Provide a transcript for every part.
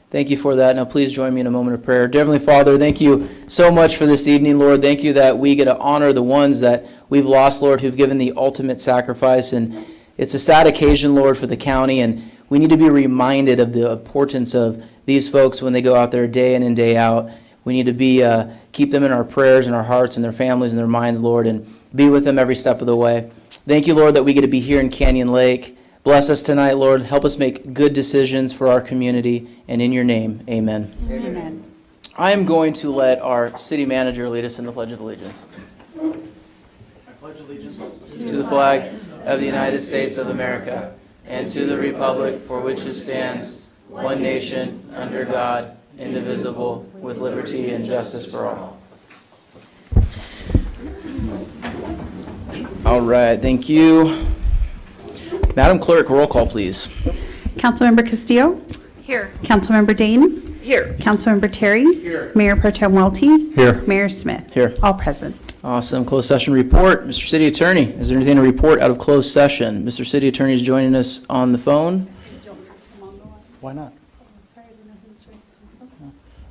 Thank you for that. Now please join me in a moment of prayer. Dear Heavenly Father, thank you so much for this evening, Lord. Thank you that we get to honor the ones that we've lost, Lord, who've given the ultimate sacrifice. And it's a sad occasion, Lord, for the county, and we need to be reminded of the importance of these folks when they go out there day in and day out. We need to keep them in our prayers and our hearts and their families and their minds, Lord, and be with them every step of the way. Thank you, Lord, that we get to be here in Canyon Lake. Bless us tonight, Lord. Help us make good decisions for our community. And in your name, amen. Amen. I am going to let our city manager lead us in the Pledge of Allegiance. I pledge allegiance To the flag of the United States of America and to the republic for which it stands, one nation, under God, indivisible, with liberty and justice for all. All right, thank you. Madam Clerk, roll call, please. Councilmember Castillo? Here. Councilmember Dane? Here. Councilmember Terry? Here. Mayor Pro Tem Welty? Here. Mayor Smith? Here. All present. Awesome. Closed session report. Mr. City Attorney, is there anything to report out of closed session? Mr. City Attorney is joining us on the phone. Why not?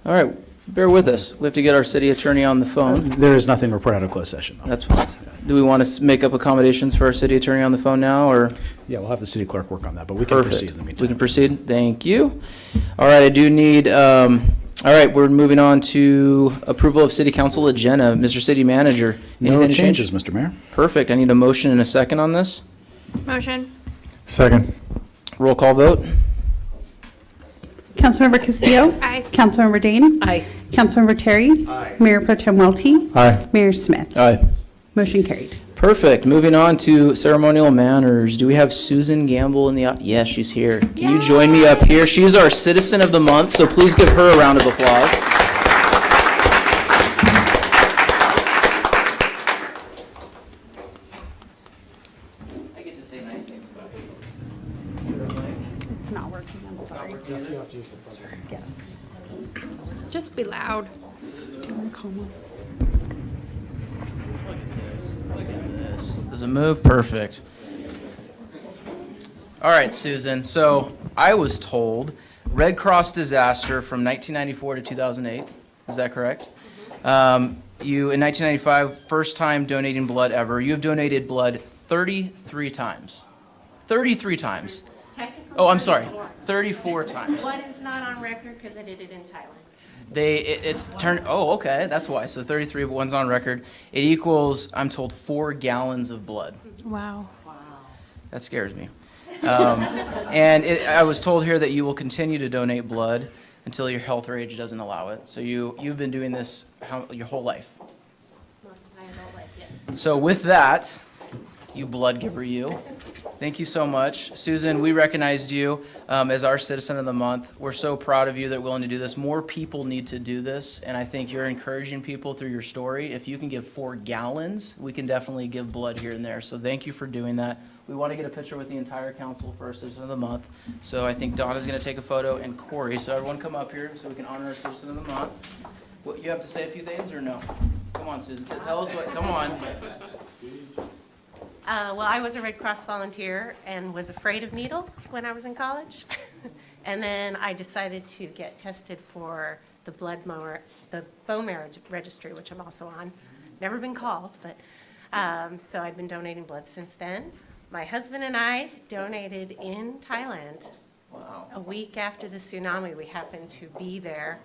All right, bear with us. We have to get our city attorney on the phone. There is nothing to report out of closed session, though. That's fine. Do we want to make up accommodations for our city attorney on the phone now, or? Yeah, we'll have the city clerk work on that, but we can proceed in the We meantime. can proceed? Thank you. All right, I do need, all right, we're moving on to approval of city council agenda. Mr. City Manager, No anything to change? changes, Mr. Mayor. Perfect. I need a motion and a second on this. Motion. Second. Roll call vote. Councilmember Castillo? Aye. Councilmember Dane? Aye. Councilmember Terry? Aye. Mayor Pro Tem Welty? Aye. Mayor Smith? Aye. Motion carried. Perfect. Moving on to ceremonial manners. Do we have Susan Gamble in the, yes, she's here. Can you join me up here? She's our citizen of the month, so please give her a round of applause. I get to say nice things about you. It's not working, I'm sorry. Yes. Just be loud. Look at this. Does it move? Perfect. All right, Susan. So I was told Red Cross disaster from 1994 to 2008. Is that correct? You, in 1995, first time donating blood ever. You have donated blood 33 times. 33 times. Technically, Oh, I'm sorry. 34 34. times. One is not on record because I did it in Thailand. It's turned, oh, okay, that's why. So 33, but one's on record. It equals, I'm told, 4 gallons of blood. Wow. That scares me. And I was told here that you will continue to donate blood until your health or age doesn't allow it. So you've been doing this your whole life. Most of my adult life, yes. So with that, you blood giver, you. Thank you so much. Susan, we recognized you as our Citizen of the Month. We're so proud of you that you're willing to do this. More people need to do this, and I think you're encouraging people through your story. If you can give 4 gallons, we can definitely give blood here and there. So thank you for doing that. We want to get a picture with the entire council for our Citizen of the Month. So I think Donna's going to take a photo, and Corey. So everyone come up here so we can honor our Citizen of the Month. What, you have to say a few things or no? Come on, Susan. Tell us what. Come on. Well, I was a Red Cross volunteer and was afraid of needles when I was in college. And then I decided to get tested for the bone marrow registry, which I'm also on. Never been called, but, so I've been donating blood since then. My husband and I donated in Thailand. Wow. A week after the tsunami. We happened to be there,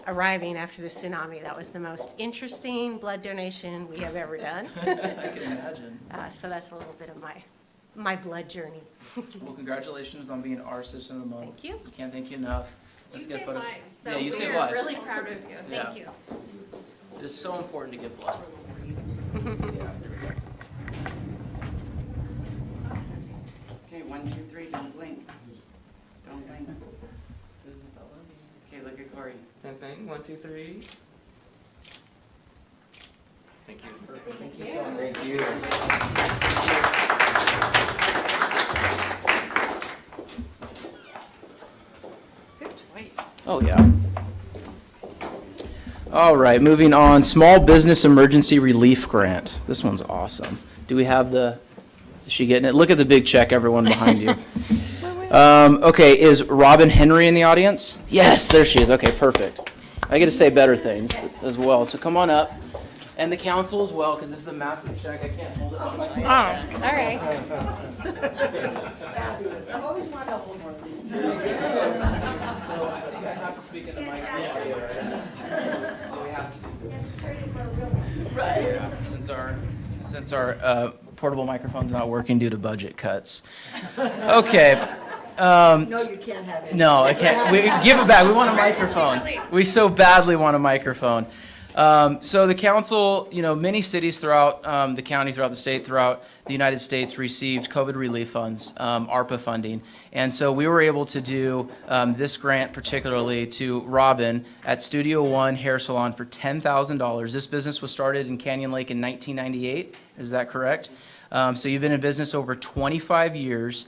arriving after the tsunami. That was the most interesting blood donation we have ever done. I can imagine. So that's a little bit of my blood journey. Well, congratulations on being our Citizen of the Month. Thank you. Can't thank you enough. Let's get a photo. So Yeah, you save we're lives. really proud of you. Yeah. Thank you. It is so important to give blood. Yeah, there we go. Okay, 1, 2, 3, don't blink. Don't blink. Okay, look at Corey. Same thing. 1, 2, 3. Thank you. Thank you so much. Thank you. Good choice. Oh, yeah. All right, moving on. Small Business Emergency Relief Grant. This one's awesome. Do we have is she getting it? Look at the big check, everyone behind you. Okay, is Robin Henry in the audience? Yes, there she is. Okay, perfect. I get to say better things as well. So come on up. And the council as well, because this is a massive check. I can't hold it by myself. Oh, all right. I've always wanted to hold one of these. So I think I have to speak in the microphone. So we have to do this. Yeah, since our portable microphone's not working due to budget cuts. Okay. No, you can't have it. No, I can't. We give it back. We want a microphone. We so badly want a microphone. So the council, many cities throughout the county, throughout the state, throughout the United States received COVID relief funds, ARPA funding. And so we were able to do this grant particularly to Robin at Studio One Hair Salon for $10,000. This business was started in Canyon Lake in 1998. Is that correct? So you've been in business over 25 years.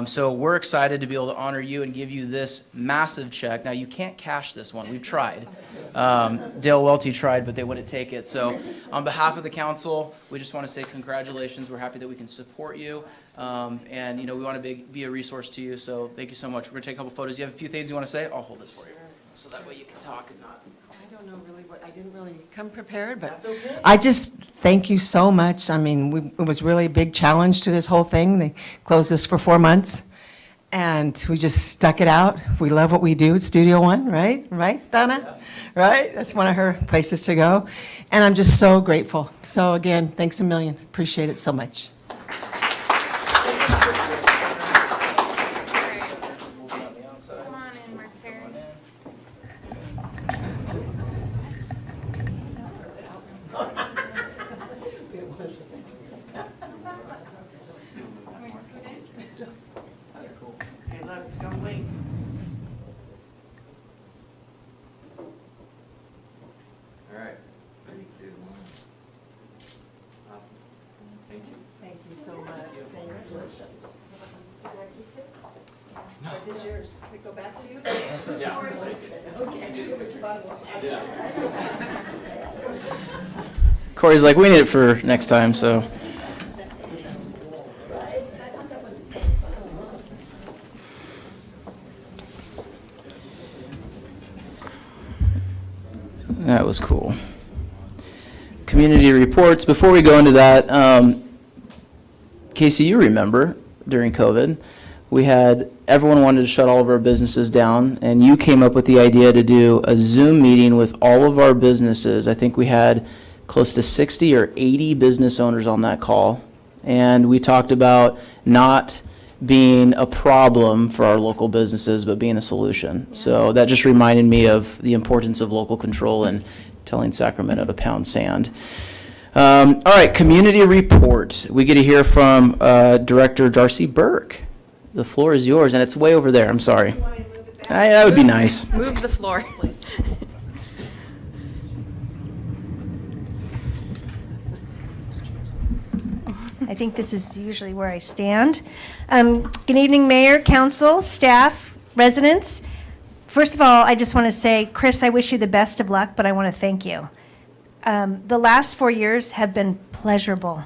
So we're excited to be able to honor you and give you this massive check. Now, you can't cash this one. We've tried. Dale Welty tried, but they wouldn't take it. So on behalf of the council, we just want to say congratulations. We're happy that we can support you. And, we want to be a resource to you. So thank you so much. We're going to take a couple photos. You have a few things you want to say? I'll hold this for you. So that way you can talk and not. I don't know really I didn't really come prepared, but. That's okay. I just thank you so much. I mean, it was really a big challenge to this whole thing. They closed us for 4 months, and we just stuck it out. We love what we do at Studio One, right? Right, Donna? Yeah. Right? That's one of her places to go. And I'm just so grateful. So again, thanks a million. Appreciate it so much. Come on in, Mark Terry. Hey, look, don't blink. All right. 3, 2, 1. Awesome. Thank you. Thank you so much. Congratulations. Can I keep this? Or is this yours? Does it go back to you? Yeah. Take it. Corey's like, we need it for next time, so. That was cool. Community reports. Before we go into that, Casey, you remember during COVID, everyone wanted to shut all of our businesses down, and you came up with the idea to do a Zoom meeting with all of our businesses. I think we had close to 60 or 80 business owners on that call, and we talked about not being a problem for our local businesses, but being a solution. So that just reminded me of the importance of local control and telling Sacramento to pound sand. All right, community report. We get to hear from Director Darcy Burke. The floor is yours, and it's way over there. I'm sorry. That would be nice. Move the floor, please. I think this is usually where I stand. Good evening, Mayor, Council, staff, residents. First of all, I just want to say, Chris, I wish you the best of luck, but I want to thank you. The last 4 years have been pleasurable.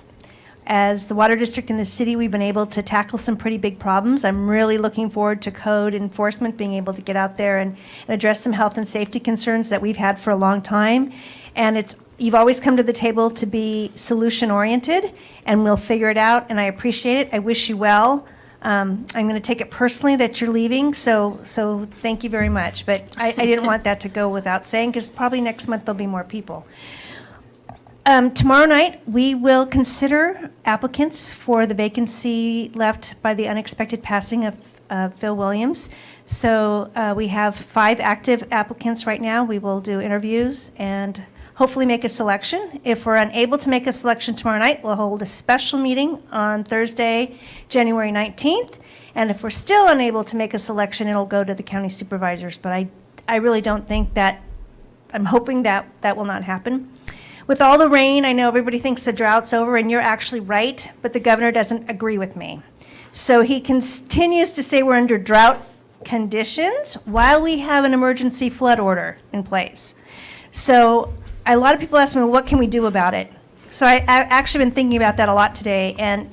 As the water district in the city, we've been able to tackle some pretty big problems. I'm really looking forward to code enforcement, being able to get out there and address some health and safety concerns that we've had for a long time. And you've always come to the table to be solution-oriented, and we'll figure it out, and I appreciate it. I wish you well. I'm going to take it personally that you're leaving, so thank you very much. But I didn't want that to go without saying, because probably next month there'll be more people. Tomorrow night, we will consider applicants for the vacancy left by the unexpected passing of Phil Williams. So we have 5 active applicants right now. We will do interviews and hopefully make a selection. If we're unable to make a selection tomorrow night, we'll hold a special meeting on Thursday, January 19th. And if we're still unable to make a selection, it'll go to the county supervisors. But I really don't think that, I'm hoping that that will not happen. With all the rain, I know everybody thinks the drought's over, and you're actually right, but the governor doesn't agree with me. So he continues to say we're under drought conditions while we have an emergency flood order in place. So a lot of people ask me, well, what can we do about it? So I've actually been thinking about that a lot today, and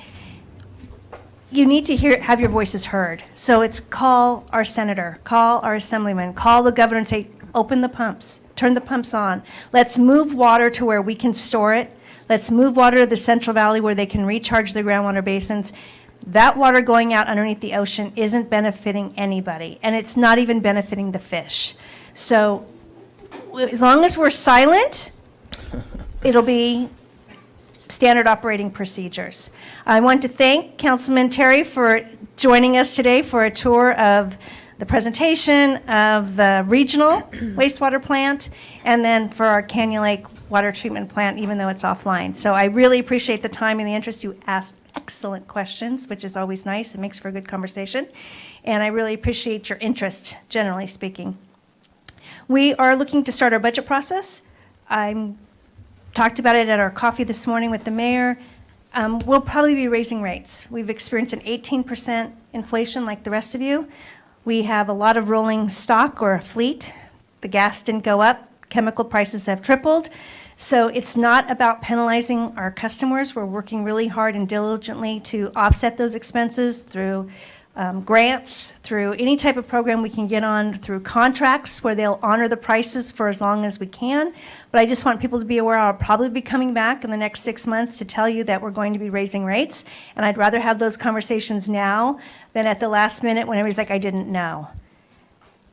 you need to have your voices heard. So it's call our senator, call our assemblyman, call the governor and say, open the pumps, turn the pumps on. Let's move water to where we can store it. Let's move water to the Central Valley where they can recharge the groundwater basins. That water going out underneath the ocean isn't benefiting anybody, and it's not even benefiting the fish. So as long as we're silent, it'll be standard operating procedures. I want to thank Councilman Terry for joining us today for a tour of the presentation of the regional wastewater plant, and then for our Canyon Lake water treatment plant, even though it's offline. So I really appreciate the time and the interest. You asked excellent questions, which is always nice. It makes for a good conversation. And I really appreciate your interest, generally speaking. We are looking to start our budget process. I talked about it at our coffee this morning with the mayor. We'll probably be raising rates. We've experienced an 18% inflation like the rest of you. We have a lot of rolling stock or a fleet. The gas didn't go up. Chemical prices have tripled. So it's not about penalizing our customers. We're working really hard and diligently to offset those expenses through grants, through any type of program we can get on, through contracts where they'll honor the prices for as long as we can. But I just want people to be aware I'll probably be coming back in the next 6 months to tell you that we're going to be raising rates. And I'd rather have those conversations now than at the last minute when everybody's like, I didn't know.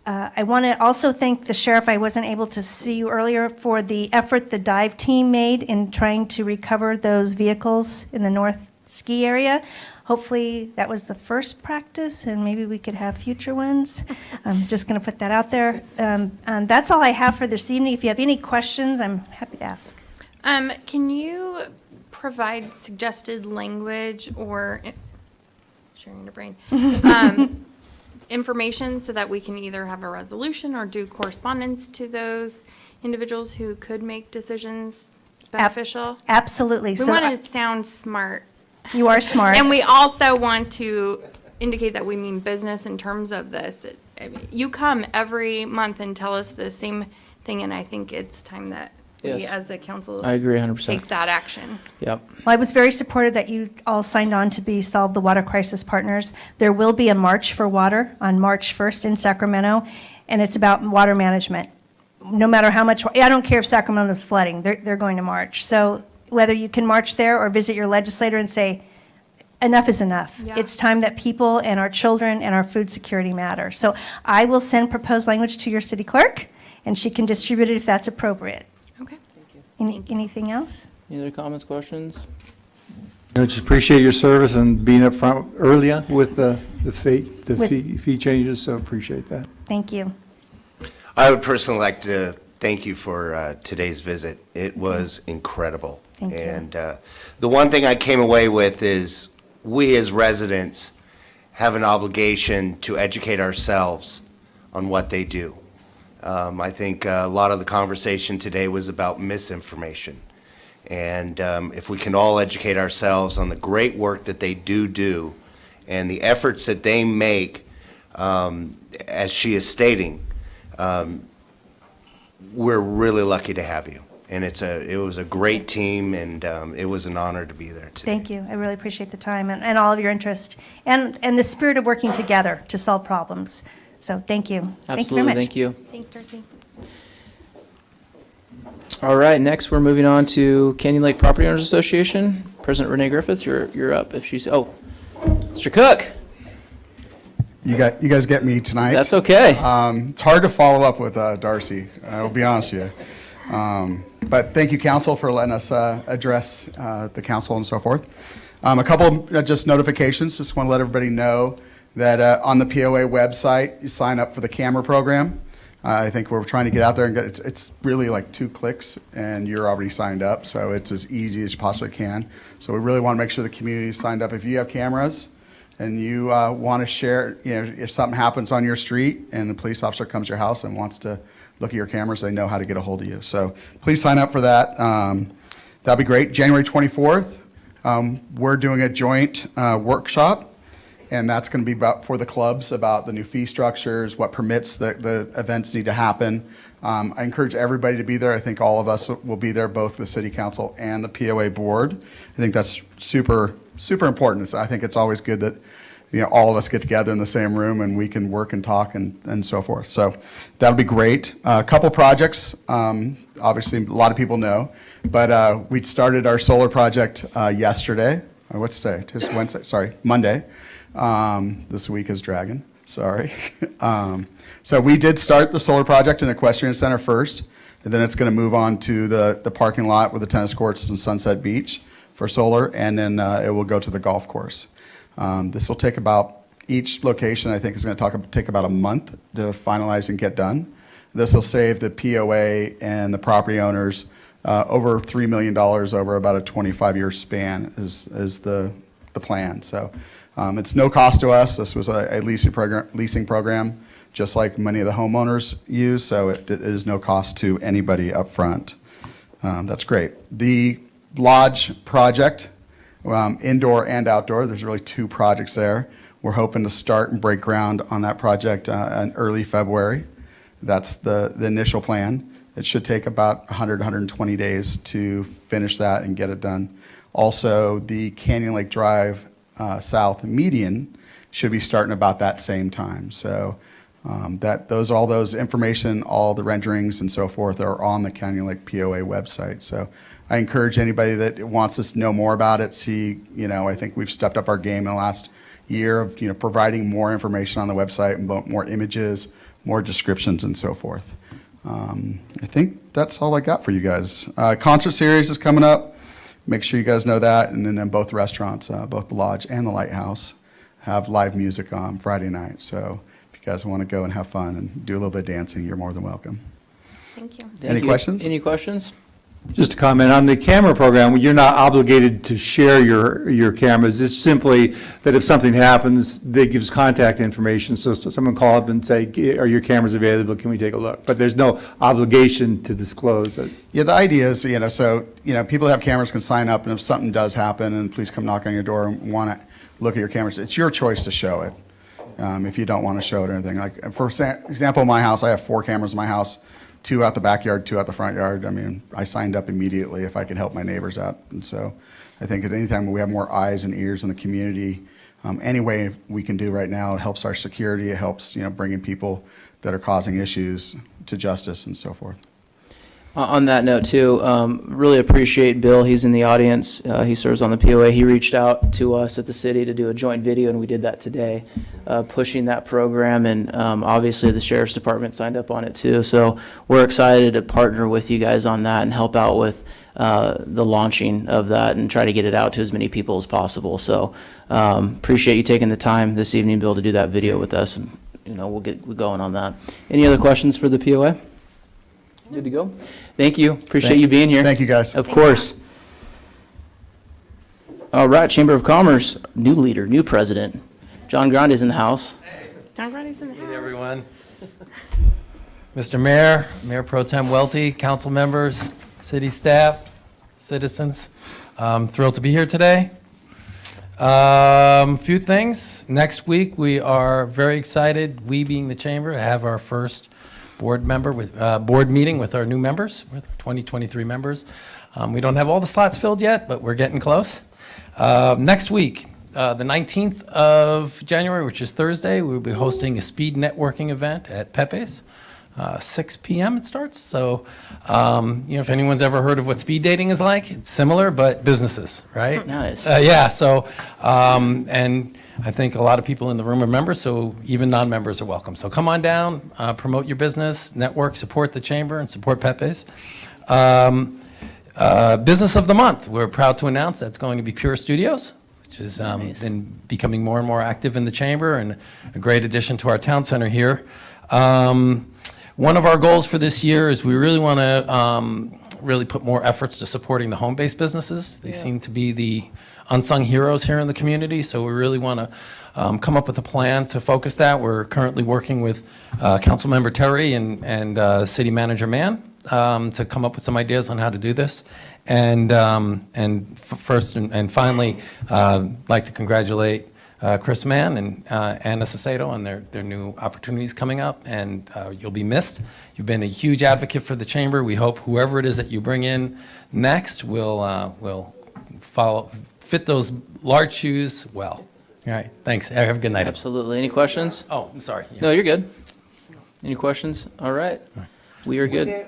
I want to also thank the sheriff. I wasn't able to see you earlier for the effort the dive team made in trying to recover those vehicles in the North Ski area. Hopefully that was the first practice and maybe we could have future ones. I'm just going to put that out there. And that's all I have for this evening. If you have any questions, I'm happy to ask. Can you provide suggested language or sharing your brain information so that we can either have a resolution or do correspondence to those individuals who could make decisions beneficial? Absolutely. We So want to sound smart. you are smart. And we also want to indicate that we mean business in terms of this. I mean, you come every month and tell us the same thing, and I think it's time that we, Yes. as the council, I agree 100%. take that action. Yep. Well, I was very supportive that you all signed on to be Solve the Water Crisis Partners. There will be a March for Water on March 1st in Sacramento, and it's about water management. No matter how much, I don't care if Sacramento's flooding, they're going to march. So whether you can march there or visit your legislator and say, enough is enough. Yeah. It's time that people and our children and our food security matter. So I will send proposed language to your city clerk, and she can distribute it if that's appropriate. Okay. Anything else? Any other comments, questions? Just appreciate your service and being up front earlier with the fee changes, so appreciate that. Thank you. I would personally like to thank you for today's visit. It was incredible. Thank you. And the one thing I came away with is we as residents have an obligation to educate ourselves on what they do. I think a lot of the conversation today was about misinformation. And if we can all educate ourselves on the great work that they do and the efforts that they make, as she is stating, we're really lucky to have you. And it was a great team, and it was an honor to be there today. Thank you. I really appreciate the time and all of your interest and the spirit of working together to solve problems. So thank you. Thank you very Absolutely, much. thank you. Thanks, Darcy. All right, next we're moving on to Canyon Lake Property Owners Association. President Renee Griffiths, you're up. If she's Mr. Cook. You guys get me tonight. That's okay. It's hard to follow up with Darcy. I'll be honest with you. But thank you, council, for letting us address the council and so forth. A couple just notifications. Just want to let everybody know that on the POA website, you sign up for the camera program. I think we're trying to get out there and get it's really like 2 clicks and you're already signed up. So it's as easy as you possibly can. So we really want to make sure the community is signed up. If you have cameras and you want to share, if something happens on your street and the police officer comes to your house and wants to look at your cameras, they know how to get a hold of you. So please sign up for that. That'd be great. January 24th, we're doing a joint workshop. and that's going to be about, for the clubs, about the new fee structures, what permits the events need to happen. I encourage everybody to be there. I think all of us will be there, both the city council and the POA board. I think that's super, super important. I think it's always good that, you know, all of us get together in the same room and we can work and talk and so forth. So that'll be great. A couple projects, obviously a lot of people know, but we started our solar project yesterday. What's today? It's Wednesday, sorry, Monday. This week is dragging, sorry. So we did start the solar project in Equestrian Center first, and then it's going to move on to the parking lot with the tennis courts and Sunset Beach for solar, and then it will go to the golf course. This will take about, each location I think is going to take about a month to finalize and get done. This will save the POA and the property owners over $3 million over about a 25-year span is the plan. So it's no cost to us. This was a leasing program, just like many of the homeowners use, so it is no cost to anybody up front. That's great. The lodge project, indoor and outdoor, there's really two projects there. We're hoping to start and break ground on that project in early February. That's the initial plan. It should take about 100, 120 days to finish that and get it done. Also, the Canyon Lake Drive South median should be starting about that same time. So all those information, all the renderings and so forth are on the Canyon Lake POA website. So I encourage anybody that wants to know more about it, I think we've stepped up our game in the last year of, providing more information on the website and more images, more descriptions and so forth. I think that's all I got for you guys. Concert series is coming up. Make sure you guys know that. And then both restaurants, both the Lodge and the Lighthouse, have live music on Friday night. So if you guys want to go and have fun and do a little bit of dancing, you're more than welcome. Thank you. Any questions? Any questions? Just a comment on the camera program, you're not obligated to share your cameras. It's simply that if something happens, they gives contact information. So someone call up and say, are your cameras available? Can we take a look? But there's no obligation to disclose it. Yeah, the idea is, people that have cameras can sign up, and if something does happen, and police come knock on your door and want to look at your cameras, it's your choice to show it. If you don't want to show it or anything. Like, for example, in my house, I have 4 cameras in my house. 2 out the backyard, 2 out the front yard. I mean, I signed up immediately if I could help my neighbors out. And so I think at any time we have more eyes and ears in the community, any way we can do right now, it helps our security. It helps, bringing people that are causing issues to justice and so forth. On that note, too, really appreciate Bill. He's in the audience. He serves on the POA. He reached out to us at the city to do a joint video, and we did that today, pushing that program. And obviously, the Sheriff's Department signed up on it, too. So we're excited to partner with you guys on that and help out with the launching of that and try to get it out to as many people as possible. So appreciate you taking the time this evening, Bill, to do that video with us. And, we'll get going on that. Any other questions for the POA? Good to go? Thank you. Appreciate you being here. Thank you, guys. Of course. All right, Chamber of Commerce, new leader, new president. John Grande's in the house. John Grundy's in the house. Hey, everyone. Mr. Mayor, Mayor Pro Tem Welty, council members, city staff, citizens, thrilled to be here today. Few things. Next week, we are very excited, we being the chamber, to have our first board meeting with our new members, with 2023 members. We don't have all the slots filled yet, but we're getting close. Next week, the 19th of January, which is Thursday, we'll be hosting a speed networking event at Pepe's. 6 p.m. it starts. So, if anyone's ever heard of what speed dating is like, it's similar, but businesses, right? Nice. Yeah, so, and I think a lot of people in the room are members, so even non-members are welcome. So come on down, promote your business, network, support the chamber, and support Pepe's. Business of the month, we're proud to announce that's going to be Pure Studios, which has been becoming more and more active in the chamber and a great addition to our town center here. One of our goals for this year is we really want to really put more efforts to supporting the home-based businesses. They seem to be the unsung heroes here in the community, so we really want to come up with a plan to focus that. We're currently working with Councilmember Terry and City Manager Mann to come up with some ideas on how to do this. And first and finally, I'd like to congratulate Chris Mann and Anna Sacedo on their new opportunities coming up, and you'll be missed. You've been a huge advocate for the chamber. We hope whoever it is that you bring in next will fit those large shoes well. All right, thanks. Have a good night. Absolutely. Any questions? Oh, I'm sorry. Yeah. No, you're good. Any questions? All right. We are good.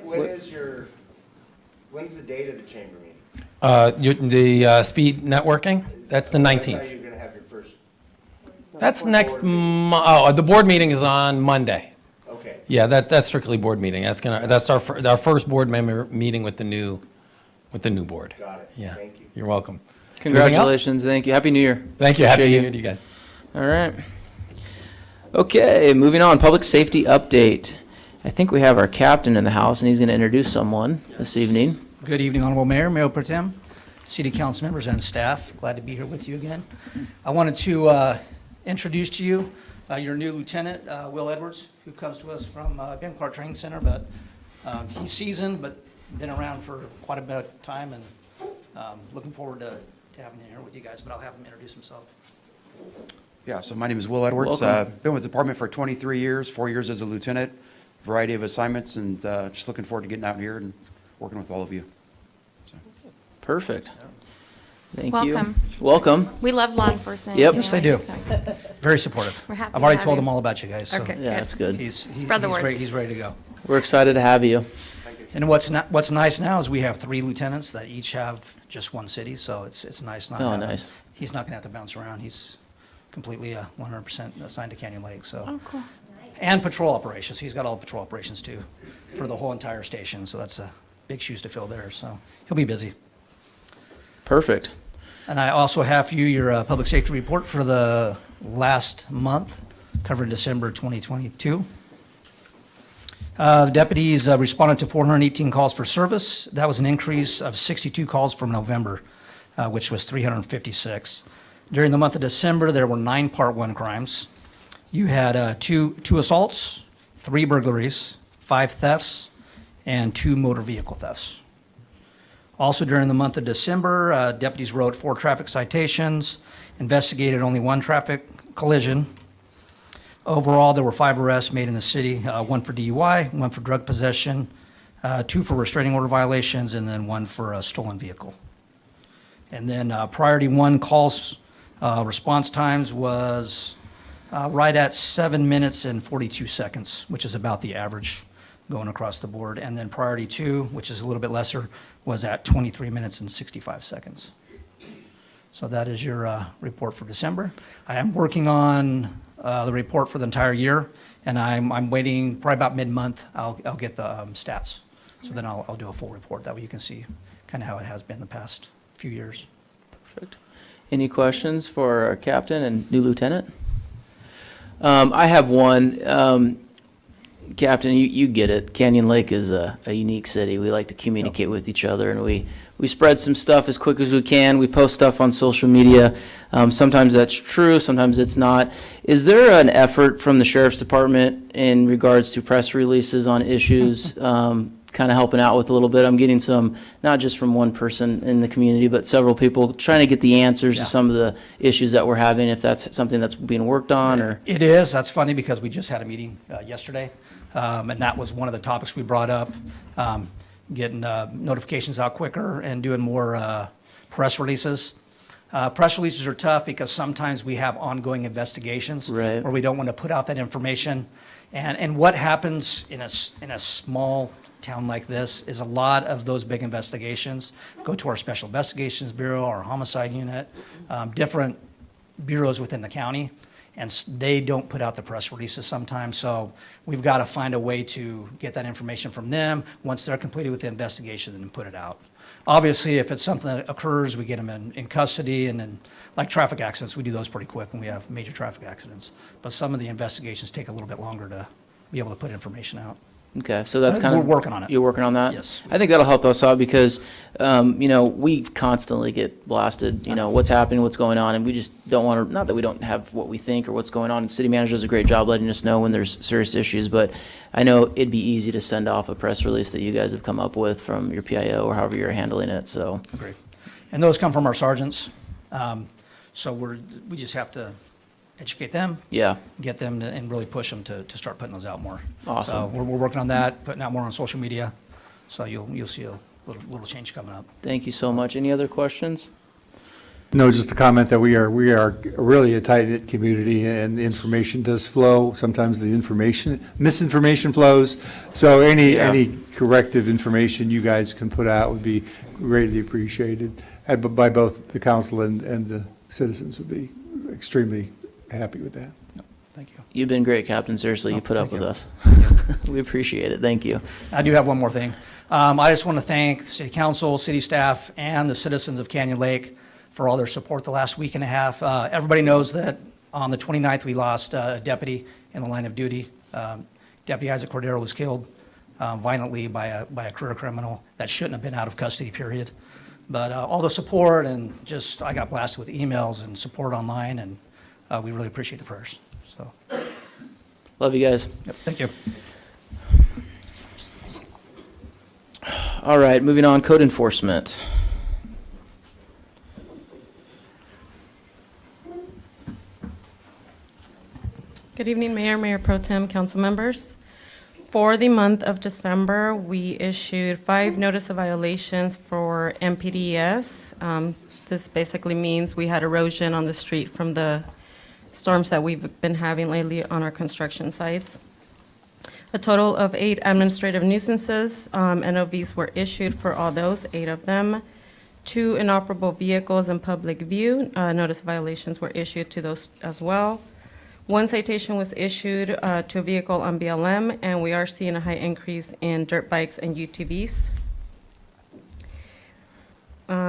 When's the date of the chamber meeting? The speed networking, that's the 19th. You're going to have your first. That's the board meeting is on Monday. Okay. Yeah, that's strictly board meeting. That's our first board member meeting with the new board. Got it. Yeah. Thank you. You're welcome. Congratulations. Thank you. Happy New Year. Thank you. Happy Appreciate New you. Year to you guys. All right. Okay, moving on. Public safety update. I think we have our captain in the house, and he's going to introduce someone this evening. Good evening, Honorable Mayor, Mayor Pro Tem, City Council members, and staff. Glad to be here with you again. I wanted to introduce to you your new lieutenant, Will Edwards, who comes to us from Ben Clark Training Center, but he's seasoned, but been around for quite a bit of time, and looking forward to having him here with you guys, but I'll have him introduce himself. Yeah, so my name is Will Edwards. Welcome. Been with the department for 23 years, 4 years as a lieutenant, variety of assignments, and just looking forward to getting out here and working with all of you. Perfect. Thank Welcome. you. Welcome. We love law enforcement. Yep. Yes, they do. Very supportive. We're happy I've to already have told you. him all about you guys, so Okay. Yeah, that's good. Spread the word. he's ready to go. We're excited to have you. And what's nice now is we have 3 lieutenants that each have just one city, so it's nice not to Oh, have him. nice. He's not gonna have to bounce around. He's completely 100% assigned to Canyon Lake, so. Oh, cool. And patrol operations. He's got all patrol operations too, for the whole entire station, so that's big shoes to fill there, so he'll be busy. Perfect. And I also have for you your public safety report for the last month, covering December 2022. Deputies responded to 418 calls for service. That was an increase of 62 calls from November, which was 356. During the month of December, there were 9 Part 1 crimes. You had two assaults, 3 burglaries, 5 thefts, and 2 motor vehicle thefts. Also, during the month of December, deputies wrote 4 traffic citations, investigated only 1 traffic collision. Overall, there were 5 arrests made in the city, 1 for DUI, 1 for drug possession, 2 for restraining order violations, and then 1 for a stolen vehicle. And then priority 1 calls response times was right at 7 minutes and 42 seconds, which is about the average going across the board. And then priority 2, which is a little bit lesser, was at 23 minutes and 65 seconds. So that is your report for December. I am working on the report for the entire year, and I'm waiting, probably about mid-month, I'll get the stats. So then I'll do a full report. That way you can see kind of how it has been the past few years. Perfect. Any questions for our captain and new lieutenant? I have one. Captain, you get it. Canyon Lake is a unique city. We like to communicate with each other, and we spread some stuff as quick as we can. We post stuff on social media. Sometimes that's true, sometimes it's not. Is there an effort from the Sheriff's Department in regards to press releases on issues, kind of helping out with a little bit? I'm getting some, not just from one person in the community, but several people trying to get the answers to some of the issues that we're having, if that's something that's being worked on, or? It is. That's funny because we just had a meeting yesterday, and that was one of the topics we brought up, getting notifications out quicker and doing more press releases. Press releases are tough because sometimes we have ongoing investigations Right. where we don't want to put out that information. And what happens in a small town like this is a lot of those big investigations go to our Special Investigations Bureau, our Homicide Unit, different bureaus within the county, and they don't put out the press releases sometimes. So we've got to find a way to get that information from them once they're completed with the investigation and put it out. Obviously, if it's something that occurs, we get them in custody, and then, like traffic accidents, we do those pretty quick when we have major traffic accidents. But some of the investigations take a little bit longer to be able to put information out. Okay, so that's kind of. We're working on it. You're working on that? Yes. I think that'll help us out because, we constantly get blasted, what's happening, what's going on, and we just don't want to, not that we don't have what we think or what's going on. City manager does a great job letting us know when there's serious issues, but I know it'd be easy to send off a press release that you guys have come up with from your PIO or however you're handling it, so. Agreed. And those come from our sergeants. So we just have to educate them, Yeah. get them and really push them to start putting those out more. Awesome. So we're working on that, putting out more on social media. So you'll see a little change coming up. Thank you so much. Any other questions? No, just the comment that we are really a tight-knit community, and the information does flow. Sometimes the misinformation flows. So any corrective information you guys can put out would be greatly appreciated, and by both the council and the citizens would be extremely happy with that. Thank you. You've been great, Captain. Seriously, you Oh, put up thank with you. us. We appreciate it. Thank you. I do have one more thing. I just want to thank the city council, city staff, and the citizens of Canyon Lake for all their support the last week and a half. Everybody knows that on the 29th, we lost a deputy in the line of duty. Deputy Isaac Cordero was killed violently by a career criminal that shouldn't have been out of custody, period. But all the support and just, I got blasted with emails and support online, and we really appreciate the prayers. So, Love you guys. yep, thank you. All right, moving on, code enforcement. Good evening, Mayor, Mayor Pro Tem, council members. For the month of December, we issued 5 notice of violations for MPDES. This basically means we had erosion on the street from the storms that we've been having lately on our construction sites. A total of 8 administrative nuisances, NOVs were issued for all those, 8 of them. 2 inoperable vehicles in public view, notice of violations were issued to those as well. 1 citation was issued to a vehicle on BLM, and we are seeing a high increase in dirt bikes and UTVs.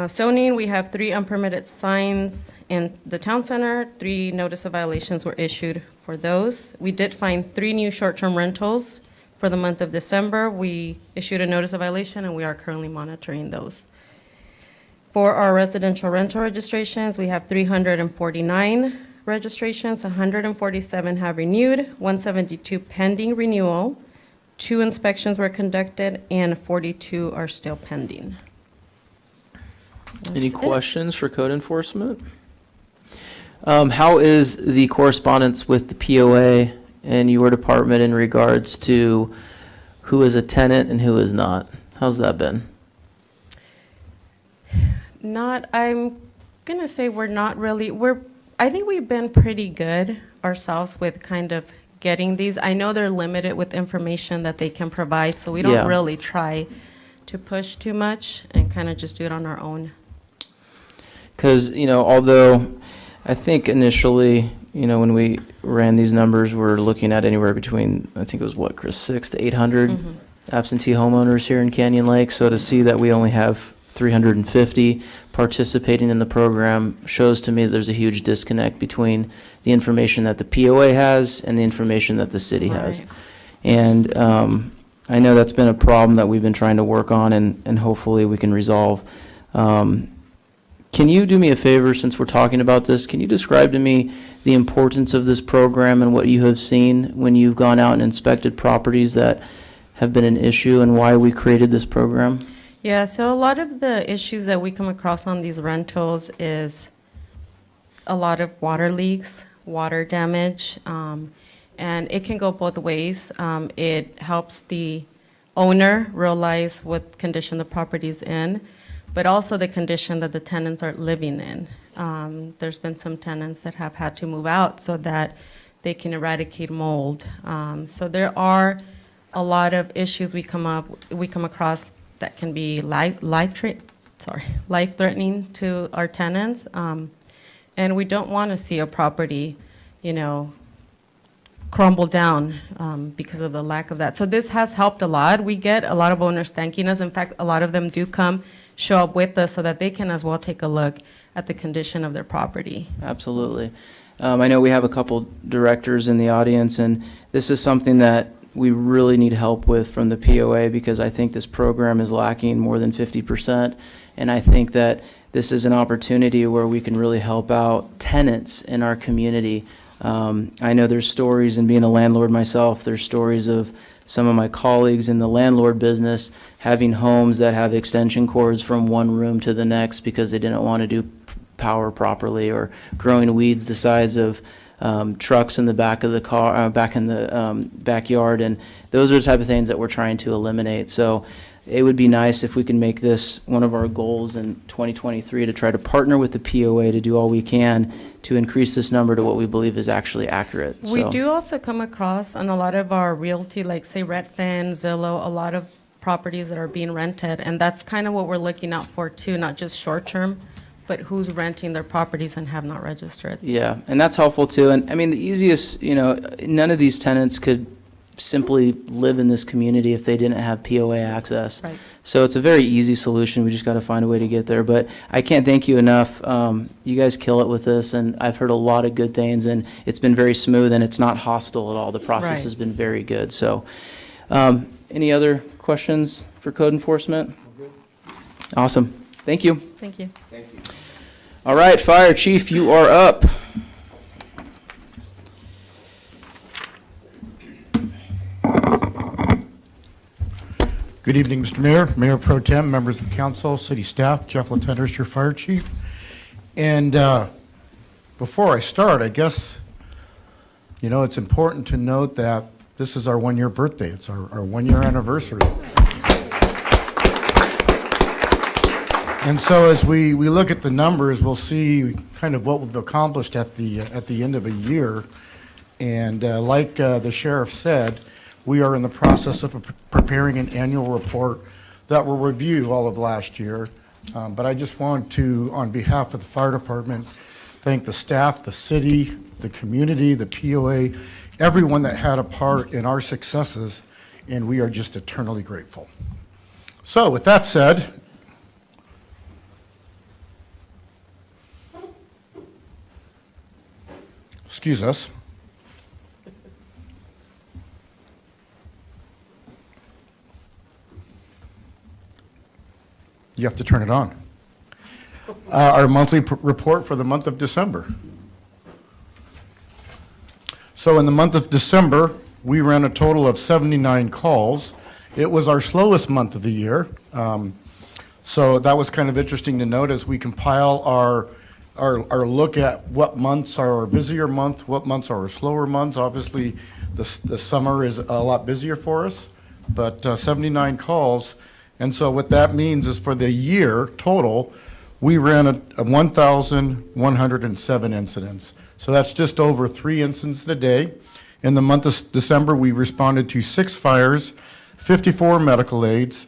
Zoning, we have 3 unpermitted signs in the town center. 3 notice of violations were issued for those. We did find 3 new short-term rentals for the month of December. We issued a notice of violation, and we are currently monitoring those. For our residential rental registrations, we have 349 registrations, 147 have renewed, 172 pending renewal, 2 inspections were conducted, and 42 are still pending. Any That's it. questions for code enforcement? How is the correspondence with the POA and your department in regards to who is a tenant and who is not? How's that been? I'm gonna say we're not really, I think we've been pretty good ourselves with kind of getting these. I know they're limited with information that they can provide, so we Yeah. don't really try to push too much and kind of just do it on our own. Because, although I think initially, when we ran these numbers, we're looking at anywhere between, I think it was what, Chris, 600 to 800 absentee homeowners here in Canyon Lake. So to see that we only have 350 participating in the program shows to me that there's a huge disconnect between the information that the POA has and the information that the city has. Right. And I know that's been a problem that we've been trying to work on, and hopefully we can resolve. Can you do me a favor, since we're talking about this? Can you describe to me the importance of this program and what you have seen when you've gone out and inspected properties that have been an issue, and why we created this program? Yeah, so a lot of the issues that we come across on these rentals is a lot of water leaks, water damage, and it can go both ways. It helps the owner realize what condition the property's in, but also the condition that the tenants are living in. There's been some tenants that have had to move out so that they can eradicate mold. So there are a lot of issues we come across that can be life-threatening to our tenants. And we don't want to see a property, crumble down because of the lack of that. So this has helped a lot. We get a lot of owners thanking us. In fact, a lot of them do come, show up with us so that they can as well take a look at the condition of their property. Absolutely. I know we have a couple directors in the audience, and this is something that we really need help with from the POA, because I think this program is lacking more than 50%. And I think that this is an opportunity where we can really help out tenants in our community. I know there's stories, and being a landlord myself, there's stories of some of my colleagues in the landlord business having homes that have extension cords from one room to the next because they didn't want to do power properly, or growing weeds the size of trucks in the back of the car, back in the backyard, and those are the type of things that we're trying to eliminate. So it would be nice if we can make this one of our goals in 2023 to try to partner with the POA to do all we can to increase this number to what we believe is actually accurate. We So- do also come across on a lot of our realty, like say Redfin, Zillow, a lot of properties that are being rented, and that's kind of what we're looking out for too, not just short-term, but who's renting their properties and have not registered. Yeah, and that's helpful too. And I mean, the easiest, none of these tenants could simply live in this community if they didn't have POA access. Right. So it's a very easy solution. We just got to find a way to get there. But I can't thank you enough. You guys kill it with this, and I've heard a lot of good things, and it's been very smooth, and it's not hostile at all. The process Right. has been very good. So, any other questions for code enforcement? Awesome. Thank you. Thank you. All right, Fire Chief, you are up. Good evening, Mr. Mayor, Mayor Pro Tem, members of council, city staff, Jeff Latendresse, your fire chief. And before I start, I guess, it's important to note that this is our one-year birthday. It's our one-year anniversary. And so as we look at the numbers, we'll see kind of what we've accomplished at the end of a year. And like the sheriff said, we are in the process of preparing an annual report that will review all of last year. But I just want to, on behalf of the fire department, thank the staff, the city, the community, the POA, everyone that had a part in our successes, and we are just eternally grateful. So with that said, excuse us. You have to turn it on. Our monthly report for the month of December. So in the month of December, we ran a total of 79 calls. It was our slowest month of the year. So that was kind of interesting to note as we compile our look at what months are our busier month, what months are our slower months. Obviously, the summer is a lot busier for us, but 79 calls. And so what that means is for the year total, we ran a 1,107 incidents. So that's just over 3 incidents a day. In the month of December, we responded to 6 fires, 54 medical aids,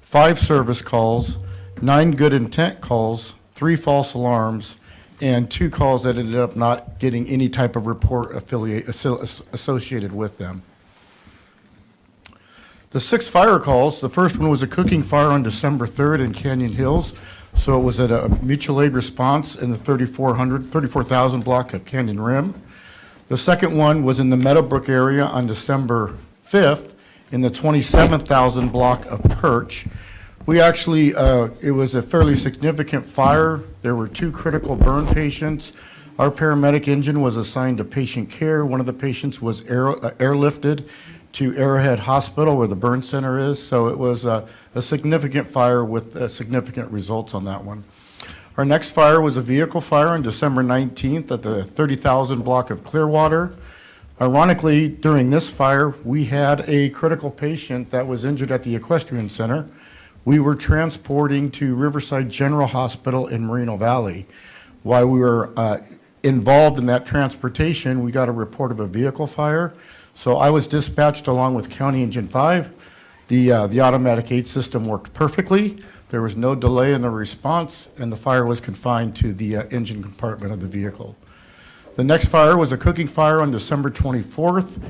5 service calls, 9 good intent calls, 3 false alarms, and 2 calls that ended up not getting any type of report associated with them. The 6 fire calls, the first one was a cooking fire on December 3rd in Canyon Hills. So it was at a mutual aid response in the 34,000 block of Canyon Rim. The second one was in the Meadowbrook area on December 5th in the 27,000 block of Perch. We actually, it was a fairly significant fire. There were 2 critical burn patients. Our paramedic engine was assigned to patient care. One of the patients was airlifted to Arrowhead Hospital where the burn center is. So it was a significant fire with significant results on that one. Our next fire was a vehicle fire on December 19th at the 30,000 block of Clearwater. Ironically, during this fire, we had a critical patient that was injured at the Equestrian Center. We were transporting to Riverside General Hospital in Moreno Valley. While we were involved in that transportation, we got a report of a vehicle fire. So I was dispatched along with County Engine 5. The automatic aid system worked perfectly. There was no delay in the response, and the fire was confined to the engine compartment of the vehicle. The next fire was a cooking fire on December 24th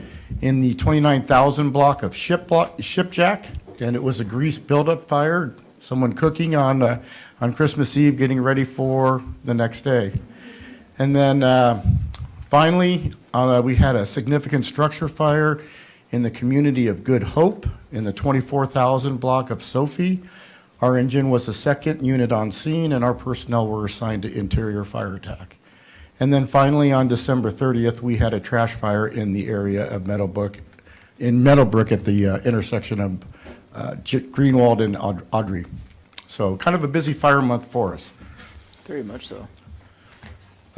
in the 29,000 block of Shipjack, and it was a grease buildup fire, someone cooking on Christmas Eve, getting ready for the next day. And then finally, we had a significant structure fire in the community of Good Hope in the 24,000 block of Sophie. Our engine was the second unit on scene, and our personnel were assigned to interior fire attack. And then finally, on December 30th, we had a trash fire in the area of Meadowbrook at the intersection of Greenwald and Audrey. So kind of a busy fire month for us. Very much so.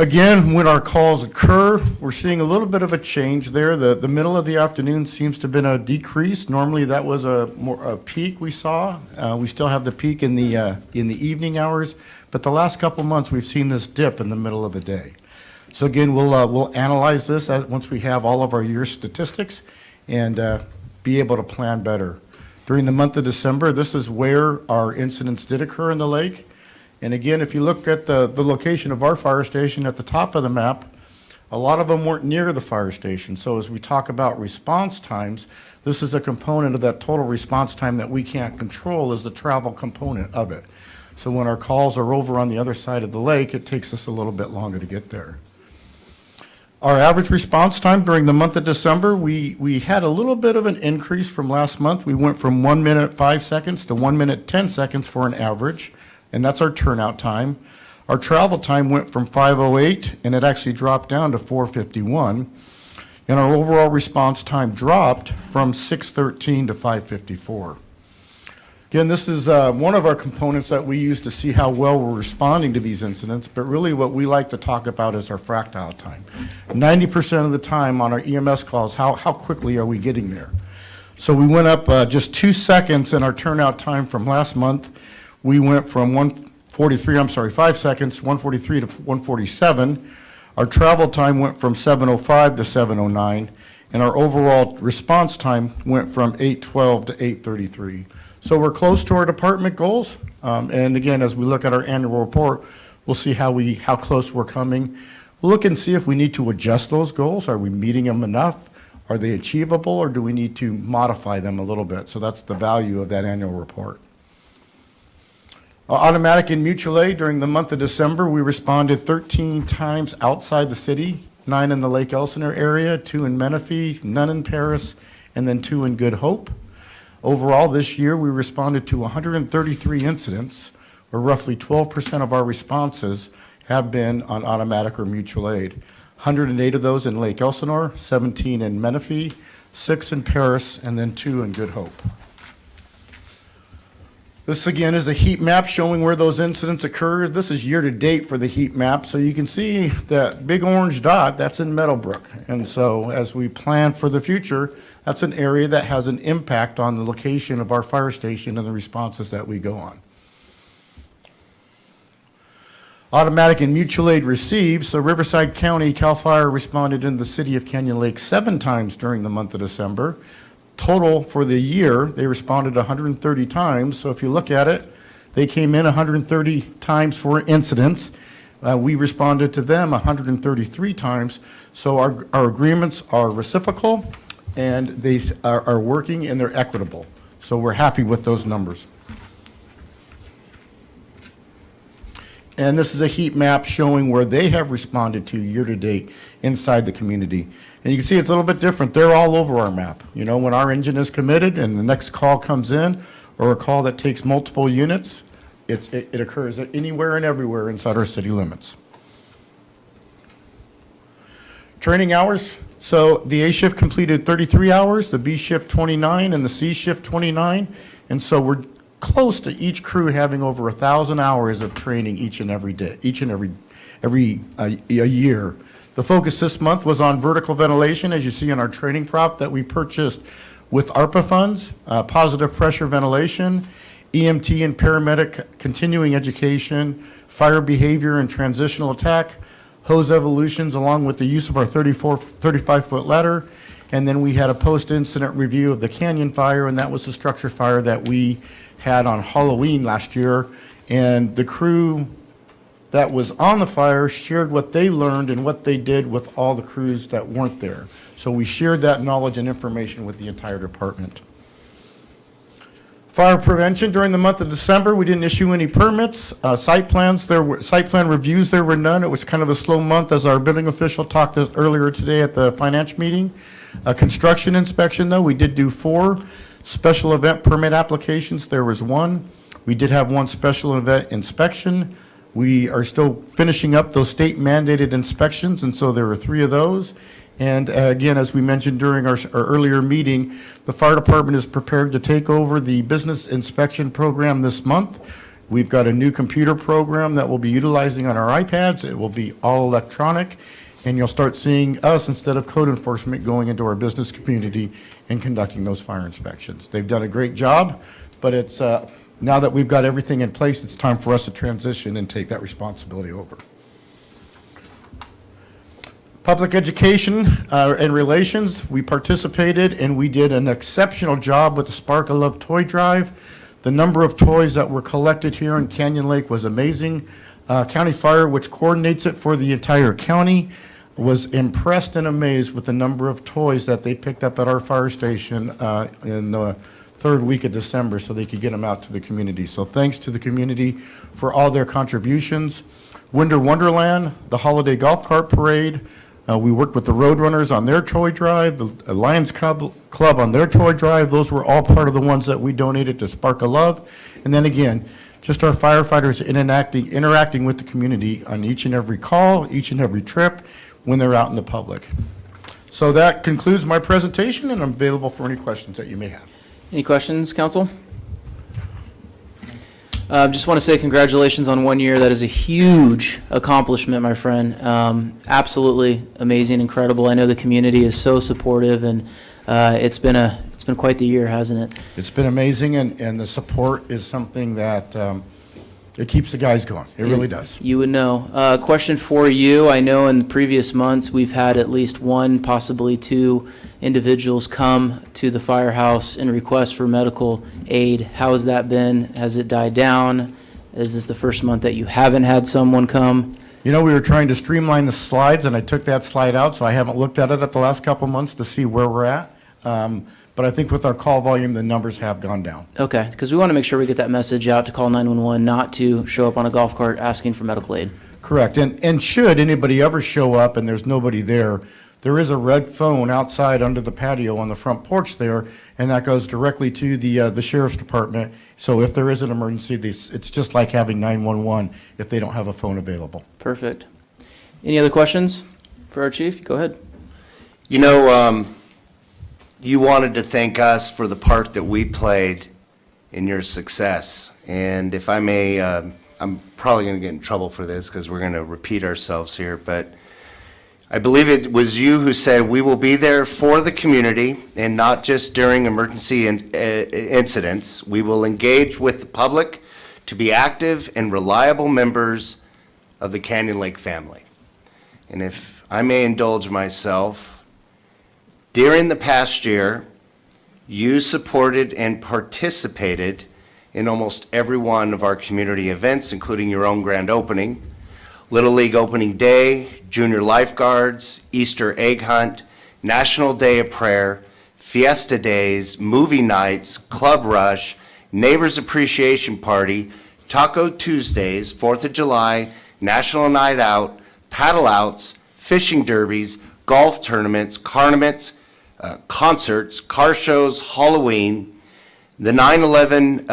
Again, when our calls occur, we're seeing a little bit of a change there. The middle of the afternoon seems to have been a decrease. Normally, that was a peak we saw. We still have the peak in the evening hours, but the last couple months, we've seen this dip in the middle of the day. So again, we'll analyze this once we have all of our year statistics and be able to plan better. During the month of December, this is where our incidents did occur in the lake. And again, if you look at the location of our fire station at the top of the map, a lot of them weren't near the fire station. So as we talk about response times, this is a component of that total response time that we can't control, is the travel component of it. So when our calls are over on the other side of the lake, it takes us a little bit longer to get there. Our average response time during the month of December, we had a little bit of an increase from last month. We went from 1 minute 5 seconds to 1 minute 10 seconds for an average, and that's our turnout time. Our travel time went from 5:08, and it actually dropped down to 4:51. And our overall response time dropped from 6:13 to 5:54. Again, this is one of our components that we use to see how well we're responding to these incidents, but really what we like to talk about is our fractile time. 90% of the time on our EMS calls, how quickly are we getting there? So we went up just 2 seconds in our turnout time from last month. We went from 5 seconds, 143 to 147. Our travel time went from 7:05 to 7:09, and our overall response time went from 8:12 to 8:33. So we're close to our department goals, and again, as we look at our annual report, we'll see how close we're coming. We'll look and see if we need to adjust those goals. Are we meeting them enough? Are they achievable, or do we need to modify them a little bit? So that's the value of that annual report. Automatic and mutual aid, during the month of December, we responded 13 times outside the city, 9 in the Lake Elsinore area, 2 in Menifee, none in Paris, and then 2 in Good Hope. Overall, this year, we responded to 133 incidents, where roughly 12% of our responses have been on automatic or mutual aid. 108 of those in Lake Elsinore, 17 in Menifee, 6 in Paris, and then 2 in Good Hope. This again is a heat map showing where those incidents occurred. This is year-to-date for the heat map, so you can see that big orange dot, that's in Meadowbrook. And so as we plan for the future, that's an area that has an impact on the location of our fire station and the responses that we go on. Automatic and mutual aid received, so Riverside County CAL FIRE responded in the city of Canyon Lake 7 times during the month of December. Total for the year, they responded 130 times. So if you look at it, they came in 130 times for incidents. We responded to them 133 times. So our agreements are reciprocal, and they are working, and they're equitable. So we're happy with those numbers. And this is a heat map showing where they have responded to year-to-date inside the community. And you can see it's a little bit different. They're all over our map. You know, when our engine is committed and the next call comes in, or a call that takes multiple units, it occurs anywhere and everywhere inside our city limits. Training hours. So the A shift completed 33 hours, the B shift 29, and the C shift 29. And so we're close to each crew having over 1,000 hours of training each and every day, a year. The focus this month was on vertical ventilation, as you see in our training prop that we purchased with ARPA funds, positive pressure ventilation, EMT and paramedic continuing education, fire behavior and transitional attack, hose evolutions, along with the use of our 35-foot ladder. And then we had a post-incident review of the Canyon fire, and that was the structure fire that we had on Halloween last year. And the crew that was on the fire shared what they learned and what they did with all the crews that weren't there. So we shared that knowledge and information with the entire department. Fire prevention during the month of December, we didn't issue any permits. Site plan reviews, there were none. It was kind of a slow month, as our building official talked earlier today at the finance meeting. Construction inspection, though, we did do 4. Special event permit applications, there was 1. We did have 1 special event inspection. We are still finishing up those state mandated inspections, and so there were 3 of those. And again, as we mentioned during our earlier meeting, the fire department is prepared to take over the business inspection program this month. We've got a new computer program that we'll be utilizing on our iPads. It will be all electronic, and you'll start seeing us, instead of code enforcement, going into our business community and conducting those fire inspections. They've done a great job, but it's, now that we've got everything in place, it's time for us to transition and take that responsibility over. Public education and relations, we participated and we did an exceptional job with the Spark of Love Toy Drive. The number of toys that were collected here in Canyon Lake was amazing. County Fire, which coordinates it for the entire county, was impressed and amazed with the number of toys that they picked up at our fire station in the third week of December so they could get them out to the community. So thanks to the community for all their contributions. Winter Wonderland, the Holiday Golf Cart Parade. We worked with the Roadrunners on their toy drive, the Lions Club on their toy drive. Those were all part of the ones that we donated to Spark of Love. And then again, just our firefighters interacting with the community on each and every call, each and every trip when they're out in the public. So that concludes my presentation, and I'm available for any questions that you may have. Any questions, council? Just want to say congratulations on 1 year. That is a huge accomplishment, my friend. Absolutely amazing, incredible. I know the community is so supportive, and it's been quite the year, hasn't it? It's been amazing, and the support is something that it keeps the guys going. It really does. You would know. Question for you. I know in previous months we've had at least one, possibly two individuals come to the firehouse and request for medical aid. How has that been? Has it died down? Is this the first month that you haven't had someone come? You know, we were trying to streamline the slides, and I took that slide out, so I haven't looked at it at the last couple months to see where we're at. But I think with our call volume, the numbers have gone down. Okay, because we want to make sure we get that message out to call 911, not to show up on a golf cart asking for medical aid. Correct. And should anybody ever show up and there's nobody there, there is a red phone outside under the patio on the front porch there, and that goes directly to the sheriff's department. So if there is an emergency, it's just like having 911 if they don't have a phone available. Perfect. Any other questions for our chief? Go ahead. You know, you wanted to thank us for the part that we played in your success. And if I may, I'm probably going to get in trouble for this because we're going to repeat ourselves here, but I believe it was you who said we will be there for the community and not just during emergency incidents. We will engage with the public to be active and reliable members of the Canyon Lake family. And if I may indulge myself, during the past year, you supported and participated in almost every one of our community events, including your own grand opening, Little League Opening Day, Junior Lifeguards, Easter Egg Hunt, National Day of Prayer, Fiesta Days, Movie Nights, Club Rush, Neighbors Appreciation Party, Taco Tuesdays, 4th of July, National Night Out, Paddle Outs, Fishing Derbies, golf tournaments, carnaments, concerts, car shows, Halloween, the 9/11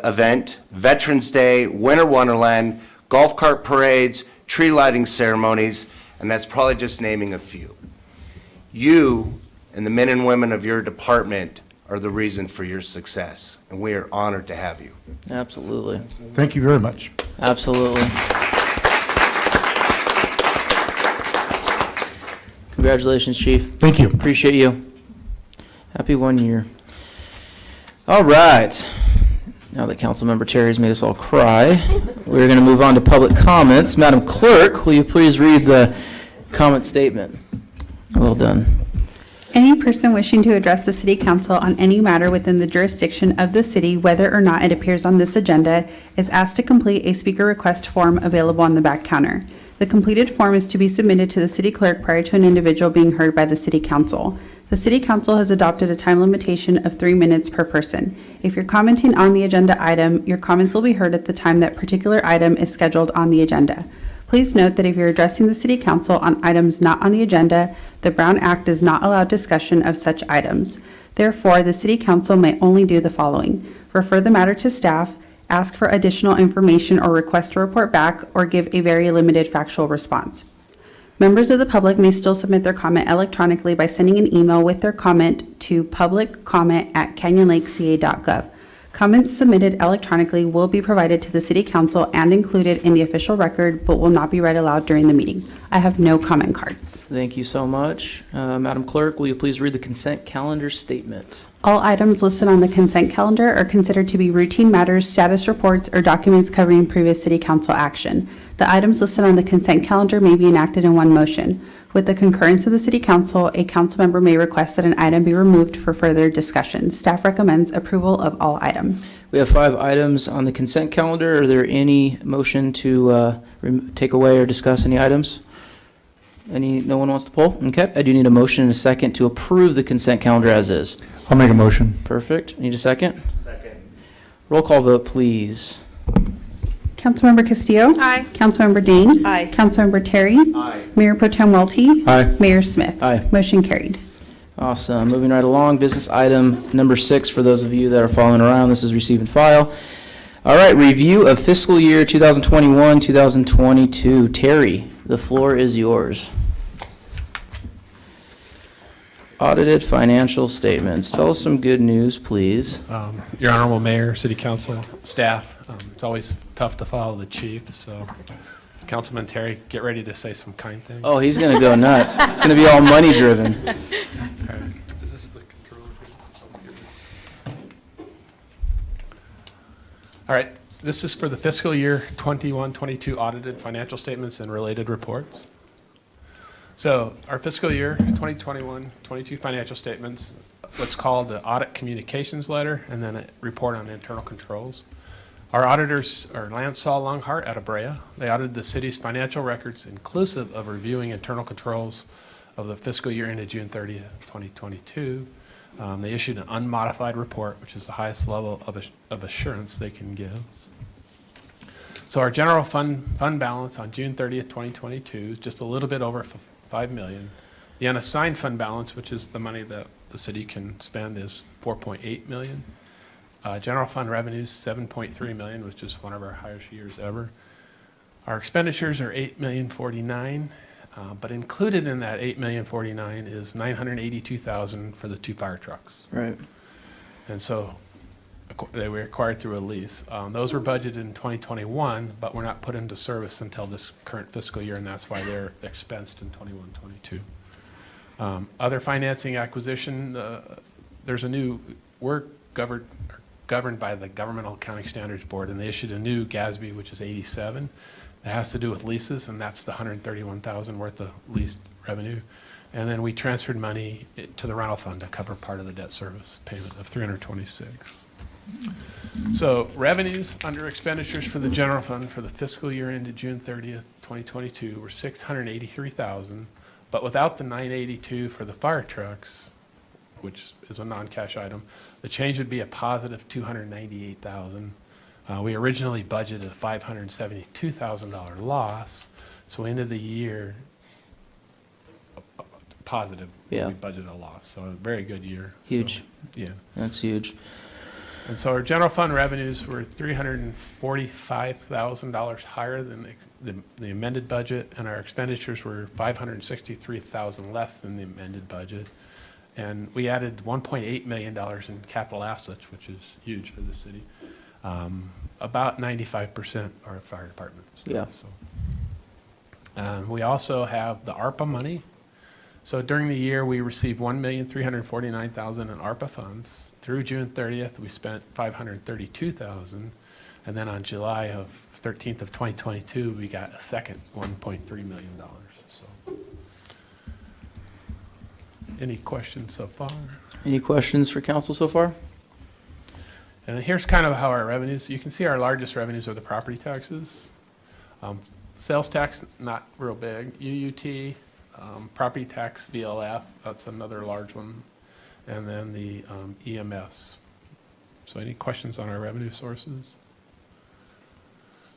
event, Veterans Day, Winter Wonderland, golf cart parades, tree lighting ceremonies, and that's probably just naming a few. You and the men and women of your department are the reason for your success, and we are honored to have you. Absolutely. Thank you very much. Absolutely. Congratulations, Chief. Thank you. Appreciate you. Happy 1 year. All right. Now that Councilmember Terry's made us all cry, we're going to move on to public comments. Madam Clerk, will you please read the comment statement? Well done. Any person wishing to address the City Council on any matter within the jurisdiction of the city, whether or not it appears on this agenda, is asked to complete a speaker request form available on the back counter. The completed form is to be submitted to the city clerk prior to an individual being heard by the City Council. The City Council has adopted a time limitation of 3 minutes per person. If you're commenting on the agenda item, your comments will be heard at the time that particular item is scheduled on the agenda. Please note that if you're addressing the City Council on items not on the agenda, the Brown Act does not allow discussion of such items. Therefore, the City Council may only do the following: refer the matter to staff, ask for additional information or request to report back, or give a very limited factual response. Members of the public may still submit their comment electronically by sending an email with their comment to publiccomment@canyonlakeca.gov. Comments submitted electronically will be provided to the City Council and included in the official record, but will not be read aloud during the meeting. I have no comment cards. Thank you so much. Madam Clerk, will you please read the consent calendar statement? All items listed on the consent calendar are considered to be routine matters, status reports, or documents covering previous City Council action. The items listed on the consent calendar may be enacted in one motion. With the concurrence of the City Council, a council member may request that an item be removed for further discussion. Staff recommends approval of all items. We have 5 items on the consent calendar. Are there any motion to take away or discuss any items? No one wants to pull? Okay, I do need a motion and a second to approve the consent calendar as is. I'll make a motion. Perfect. Need a second? Second. Roll call vote, please. Councilmember Castillo. Aye. Councilmember Dane. Aye. Councilmember Terry. Aye. Mayor Pro Tem Welty. Aye. Mayor Smith. Aye. Motion carried. Awesome. Moving right along, business item number 6 for those of you that are following around. This is receive and file. All right, review of fiscal year 2021, 2022. Terry, the floor is yours. Audited financial statements. Tell us some good news, please. Your Honorable Mayor, City Council, staff, it's always tough to follow the chief, so Councilman Terry, get ready to say some kind things. Oh, he's going to go nuts. It's going to be all money driven. All right. Is this the controller? All right, this is for the fiscal year 21-22 audited financial statements and related reports. So our fiscal year 2021-22 financial statements, what's called the audit communications letter, and then a report on internal controls. Our auditors are Lance Saul Longhart out of Brea. They audited the city's financial records inclusive of reviewing internal controls of the fiscal year ended June 30th, 2022. They issued an unmodified report, which is the highest level of assurance they can give. So our general fund balance on June 30th, 2022 is just a little bit over $5 million. The unassigned fund balance, which is the money that the city can spend, is $4.8 million. General fund revenues, $7.3 million, which is one of our highest years ever. Our expenditures are $8,049,000, but included in that $8,049,000 is $982,000 for the 2 fire trucks. Right. And so they were acquired through a lease. Those were budgeted in 2021, but were not put into service until this current fiscal year, and that's why they're expensed in 21-22. Other financing acquisition, we're governed by the Governmental Accounting Standards Board, and they issued a new GASB, which is 87. That has to do with leases, and that's the $131,000 worth of leased revenue. And then we transferred money to the rental fund to cover part of the debt service payment of $326,000. So revenues under expenditures for the general fund for the fiscal year ended June 30th, 2022 were $683,000, but without the $982 for the fire trucks, which is a non-cash item, the change would be a positive $298,000. We originally budgeted a $572,000 loss, so we ended the year positive. Yeah. We budgeted a loss, so a very good year. Huge. So, yeah. That's huge. And so our general fund revenues were $345,000 higher than the amended budget, and our expenditures were $563,000 less than the amended budget. And we added $1.8 million in capital assets, which is huge for the city. About 95% are fire department stuff. Yeah. So. We also have the ARPA money. So during the year, we received $1,349,000 in ARPA funds. Through June 30th, we spent $532,000. And then on July 13th of 2022, we got a second $1.3 million. So, any questions so far? Any questions for council so far? And here's kind of how our revenues, you can see our largest revenues are the property taxes. Sales tax, not real big. UUT, property tax, VLF, that's another large one. And then the EMS. So any questions on our revenue sources?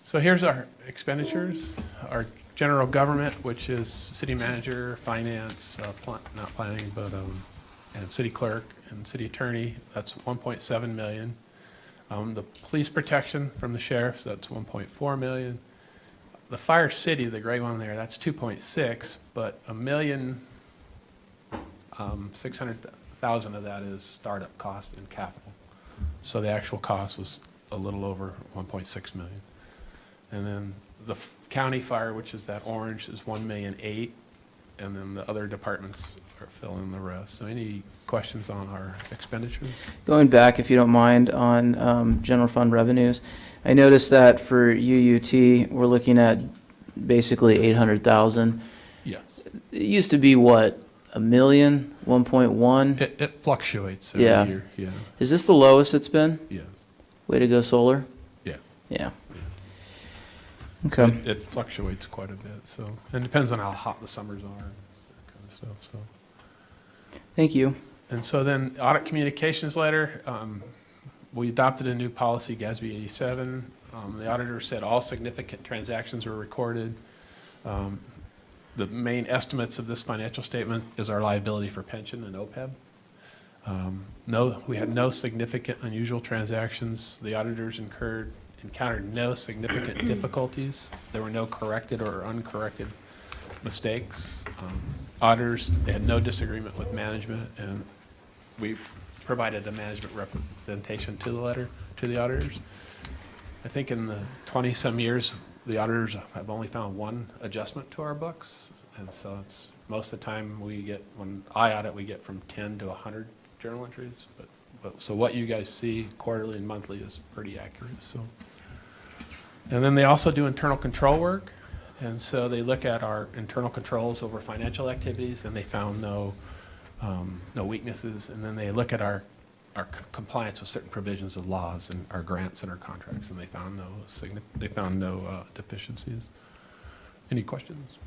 So here's our expenditures. Our general government, which is city manager, finance, not planning, but and city clerk and city attorney, that's $1.7 million. The police protection from the sheriffs, that's $1.4 million. The fire city, the gray one there, that's 2.6, but $1,600,000 of that is startup costs and capital. So the actual cost was a little over 1.6 million. And then the county fire, which is that orange, is 1.8 million, and then the other departments are filling the rest. So any questions on our expenditures? Going back, if you don't mind, on general fund revenues, I noticed that for UUT, we're looking at basically 800,000. Yes. It used to be what, a million, 1.1? It fluctuates every Yeah. year, yeah. Is this the lowest it's been? Yes. Way to go, solar. Yeah. Yeah. So Okay. it fluctuates quite a bit, so, and it depends on how hot the summers are and that kind of stuff, so. Thank you. And so then audit communications letter, we adopted a new policy, GASB 87. The auditor said all significant transactions were recorded. The main estimates of this financial statement is our liability for pension and OPEB. We had no significant unusual transactions. The auditors encountered no significant difficulties. There were no corrected or uncorrected mistakes. Auditors, they had no disagreement with management, and we provided a management representation to the auditors. I think in the 20-some years, the auditors have only found one adjustment to our books, and so it's, most of the time when I audit, we get from 10 to 100 journal entries, so what you guys see quarterly and monthly is pretty accurate, so. And then they also do internal control work, and so they look at our internal controls over financial activities, and they found no weaknesses, and then they look at our compliance with certain provisions of laws and our grants and our contracts, and they found no deficiencies. Any questions?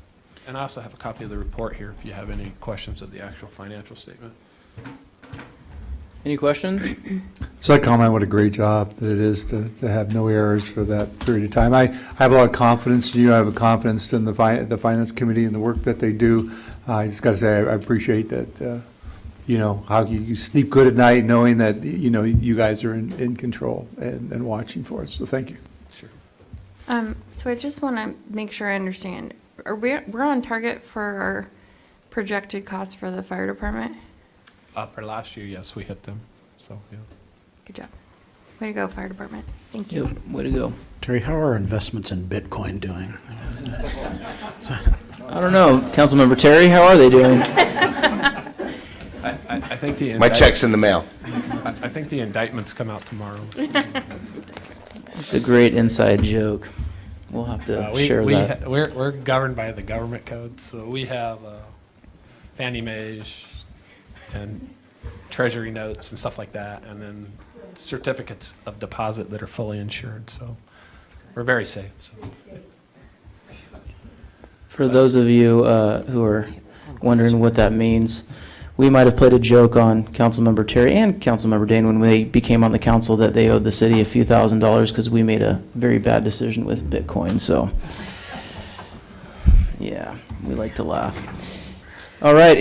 And I also have a copy of the report here if you have any questions of the actual financial statement. Any questions? So I comment what a great job that it is to have no errors for that period of time. I have a lot of confidence in you. I have a confidence in the finance committee and the work that they do. I just got to say, I appreciate that, how you sleep good at night knowing that, you guys are in control and watching for us. So thank you. Sure. So I just want to make sure I understand. We're on target for our projected costs for the fire department? For last year, yes, we hit them, so, yeah. Good job. Way to go, fire department. Thank you. Yep, way to go. Terry, how are our investments in Bitcoin doing? I don't know. Councilmember Terry, how are they doing? I think the My check's in the mail. I think the indictments come out tomorrow. It's a great inside joke. We'll have to share that. We're governed by the government code, so we have Fannie Mae and treasury notes and stuff like that, and then certificates of deposit that are fully insured, so we're very safe. So. For those of you who are wondering what that means, we might have played a joke on Councilmember Terry and Councilmember Dane when they became on the council that they owed the city a few $1,000s because we made a very bad decision with Bitcoin. So, yeah, we like to laugh. All right,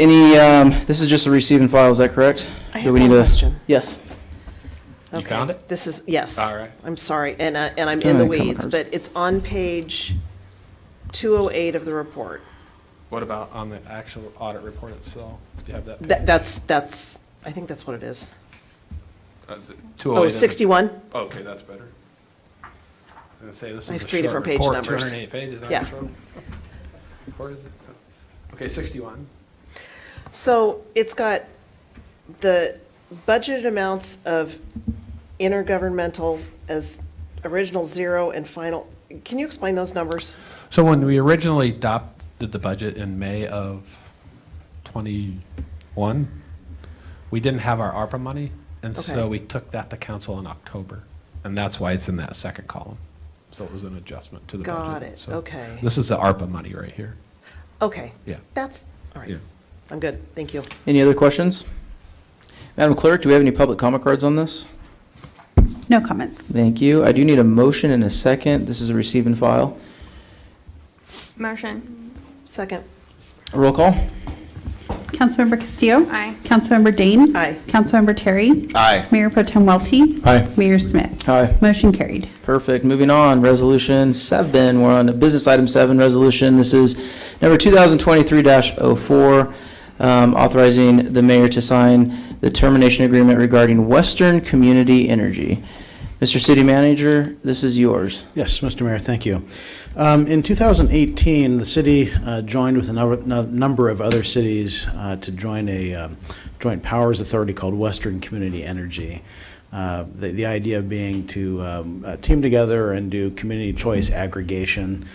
this is just a receive and file, is that correct? I have one question. Yes. You found it? This is, yes. All right. I'm sorry, and I'm Oh, in the come on, weeds, Carson. but it's on page 208 of the report. What about on the actual audit report itself? Do you have that? That's, I think that's what it is. Is it Oh, 208 is it- 61? Okay, that's better. I was gonna say, this I is have a three short different page report, numbers. 208 pages. Yeah. Where is it? Okay, 61. So it's got the budgeted amounts of intergovernmental as original 0 and final. Can you explain those numbers? So when we originally adopted the budget in May of 21, we didn't have our ARPA money, and so Okay. we took that to council in October, and that's why it's in that second column. So it was an adjustment to the budget. Got it, So okay. This is the ARPA money right here. Okay. Yeah. That's, all right. Yeah. I'm good, thank you. Any other questions? Madam Clerk, do we have any public comment cards on this? No comments. Thank you. I do need a motion and a second. This is a receive and file. Motion. Second. Roll call. Councilmember Castillo. Aye. Councilmember Dane. Aye. Councilmember Terry. Aye. Mayor Pro Tem Welty. Aye. Mayor Smith. Aye. Motion carried. Perfect. Moving on, Resolution 7. We're on business item 7 resolution. This is number 2023-04, authorizing the mayor to sign the termination agreement regarding Western Community Energy. Mr. City Manager, this is yours. Yes, Mr. Mayor, thank you. In 2018, the city joined with a number of other cities to join a joint powers authority called Western Community Energy. The idea being to team together and do community choice aggregation.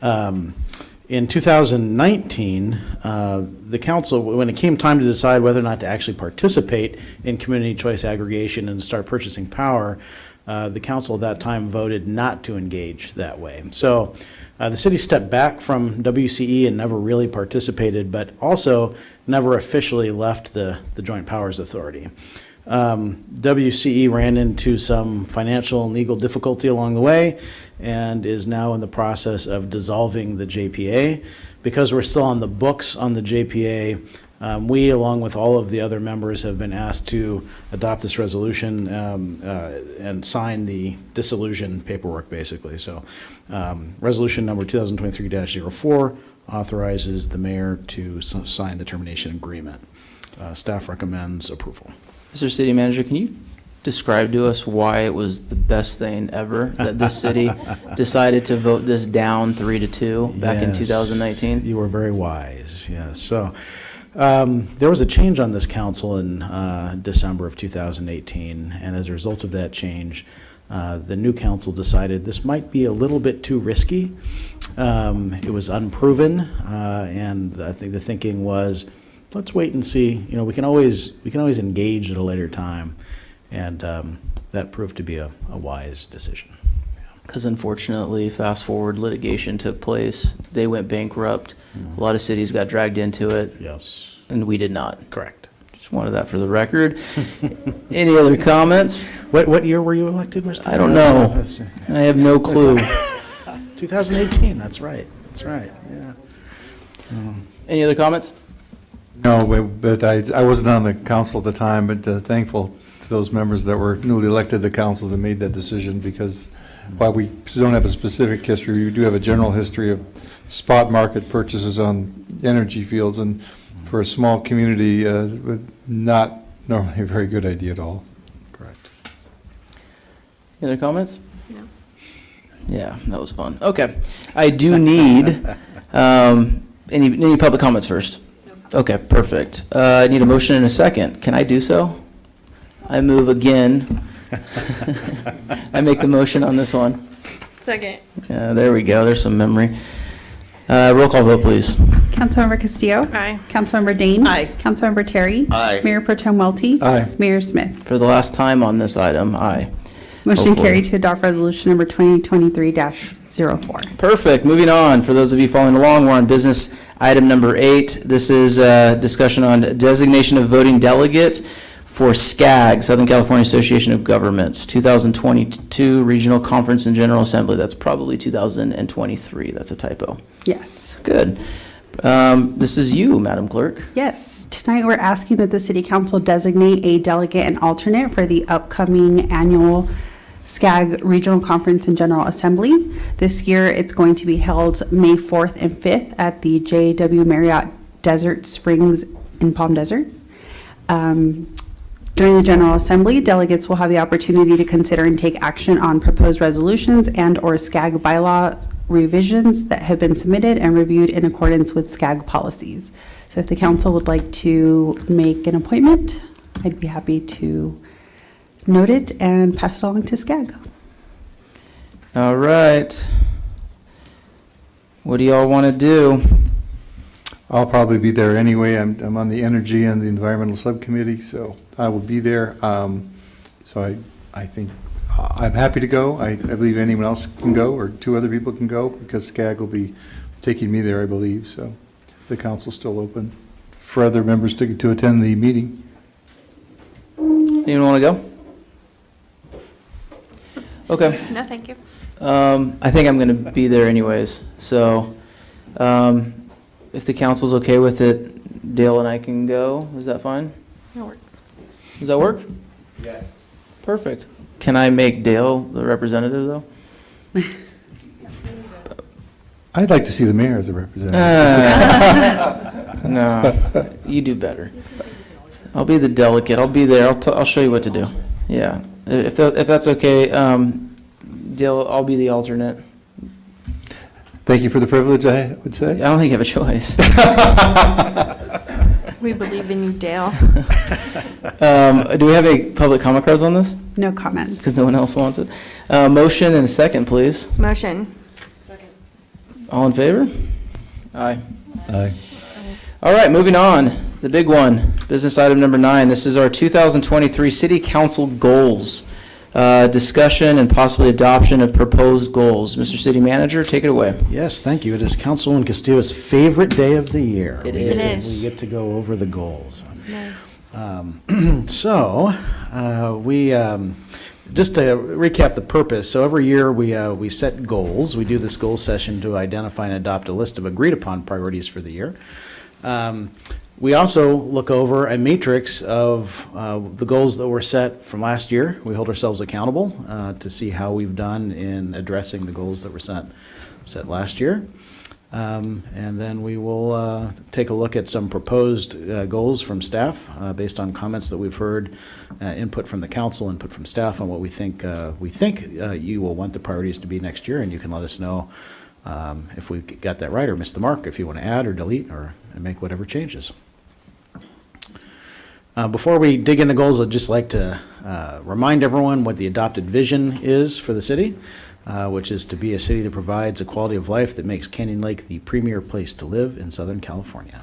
In 2019, the council, when it came time to decide whether or not to actually participate in community choice aggregation and to start purchasing power, the council at that time voted not to engage that way. So the city stepped back from WCE and never really participated, but also never officially left the Joint Powers Authority. WCE ran into some financial and legal difficulty along the way and is now in the process of dissolving the JPA. Because we're still on the books on the JPA, we, along with all of the other members, have been asked to adopt this resolution and sign the dissolution paperwork, basically. So resolution number 2023-04 authorizes the mayor to sign the termination agreement. Staff recommends approval. Mr. City Manager, can you describe to us why it was the best thing ever that this city decided to vote this down 3-2 back in Yes. 2019? You were very wise, yes. So there was a change on this council in December of 2018, and as a result of that change, the new council decided this might be a little bit too risky. It was unproven, and I think the thinking was, let's wait and see. You know, we can always engage at a later time, and that proved to be a wise decision. Because unfortunately, fast forward, litigation took place. They went bankrupt. A lot of cities got dragged into it. Yes. And we did not. Correct. Just wanted that for the record. Any other comments? What year were you elected, Mr. I don't know. I have no clue. 2018, that's right. That's right, yeah. Any other comments? No, but I wasn't on the council at the time, but thankful to those members that were newly elected to the council that made that decision, because while we don't have a specific history, we do have a general history of spot market purchases on energy fields, and for a small community, not normally a very good idea at all. Correct. Any other comments? No. Yeah, that was fun. Okay. I do need any public comments first? Okay, perfect. I need a motion and a second. Can I do so? I move again. I make the motion on this one. Second. There we go. There's some memory. Roll call vote, please. Councilmember Castillo. Aye. Councilmember Dane. Aye. Councilmember Terry. Aye. Mayor Pro Tem Welty. Aye. Mayor Smith. For the last time on this item, aye. Motion Hopefully. carried to adopt resolution number 2023-04. Perfect. Moving on. For those of you following along, we're on business item number 8. This is a discussion on designation of voting delegates for SCAG, Southern California Association of Governments, 2022 Regional Conference and General Assembly. That's probably 2023. That's a typo. Yes. Good. This is you, Madam Clerk. Yes. Tonight, we're asking that the City Council designate a delegate and alternate for the upcoming annual SCAG Regional Conference and General Assembly. This year, it's going to be held May 4th and 5th at the JW Marriott Desert Springs in Palm Desert. During the General Assembly, delegates will have the opportunity to consider and take action on proposed resolutions and/or SCAG bylaw revisions that have been submitted and reviewed in accordance with SCAG policies. So if the council would like to make an appointment, I'd be happy to note it and pass it along to SCAG. All right. What do y'all want to do? I'll probably be there anyway. I'm on the Energy and the Environmental Subcommittee, so I will be there. So I think I'm happy to go. I believe anyone else can go, or 2 other people can go, because SCAG will be taking me there, I believe. So the council's still open for other members to attend the meeting. Anyone want to go? Okay. No, thank you. I think I'm going to be there anyways. So if the council's okay with it, Dale and I can go. Is that fine? That works. Does that work? Yes. Perfect. Can I make Dale the representative, though? I'd like to see the mayor as a representative. No, you do better. I'll be the delegate. I'll be there. I'll show you what to do. Yeah, if that's okay. Dale, I'll be the alternate. Thank you for the privilege, I would say. I don't think you have a choice. We believe in you, Dale. Do we have any public comment cards on this? No comments. Because no one else wants it. Motion and a second, please. Motion. All in favor? Aye. Aye. All right, moving on. The big one, business item number 9. This is our 2023 City Council goals. Discussion and possibly adoption of proposed goals. Mr. City Manager, take it away. Yes, thank you. It is Councilwoman Castillo's favorite day of the year. It We is. get to- It is. We get to go over the goals. Nice. Just to recap the purpose, so every year we set goals. We do this goal session to identify and adopt a list of agreed upon priorities for the year. We also look over a matrix of the goals that were set from last year. We hold ourselves accountable to see how we've done in addressing the goals that were set last year. And then we will take a look at some proposed goals from staff based on comments that we've heard, input from the council, input from staff on what we think you will want the priorities to be next year, and you can let us know if we got that right or missed the mark, if you want to add or delete or make whatever changes. Before we dig into goals, I'd just like to remind everyone what the adopted vision is for the city, which is to be a city that provides a quality of life that makes Canyon Lake the premier place to live in Southern California.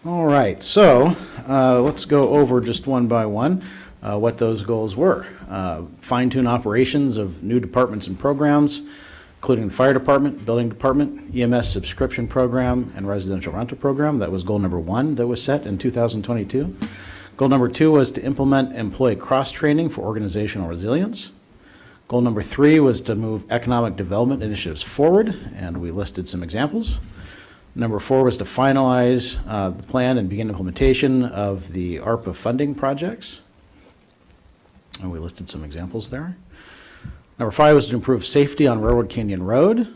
All right, so let's go over just one by one what those goals were. Fine-tune operations of new departments and programs, including the fire department, building department, EMS subscription program, and residential rental program. That was goal number 1 that was set in 2022. Goal number 2 was to implement employee cross-training for organizational resilience. Goal number 3 was to move economic development initiatives forward, and we listed some examples. Number 4 was to finalize the plan and begin implementation of the ARPA funding projects, and we listed some examples there. Number 5 was to improve safety on Railroad Canyon Road.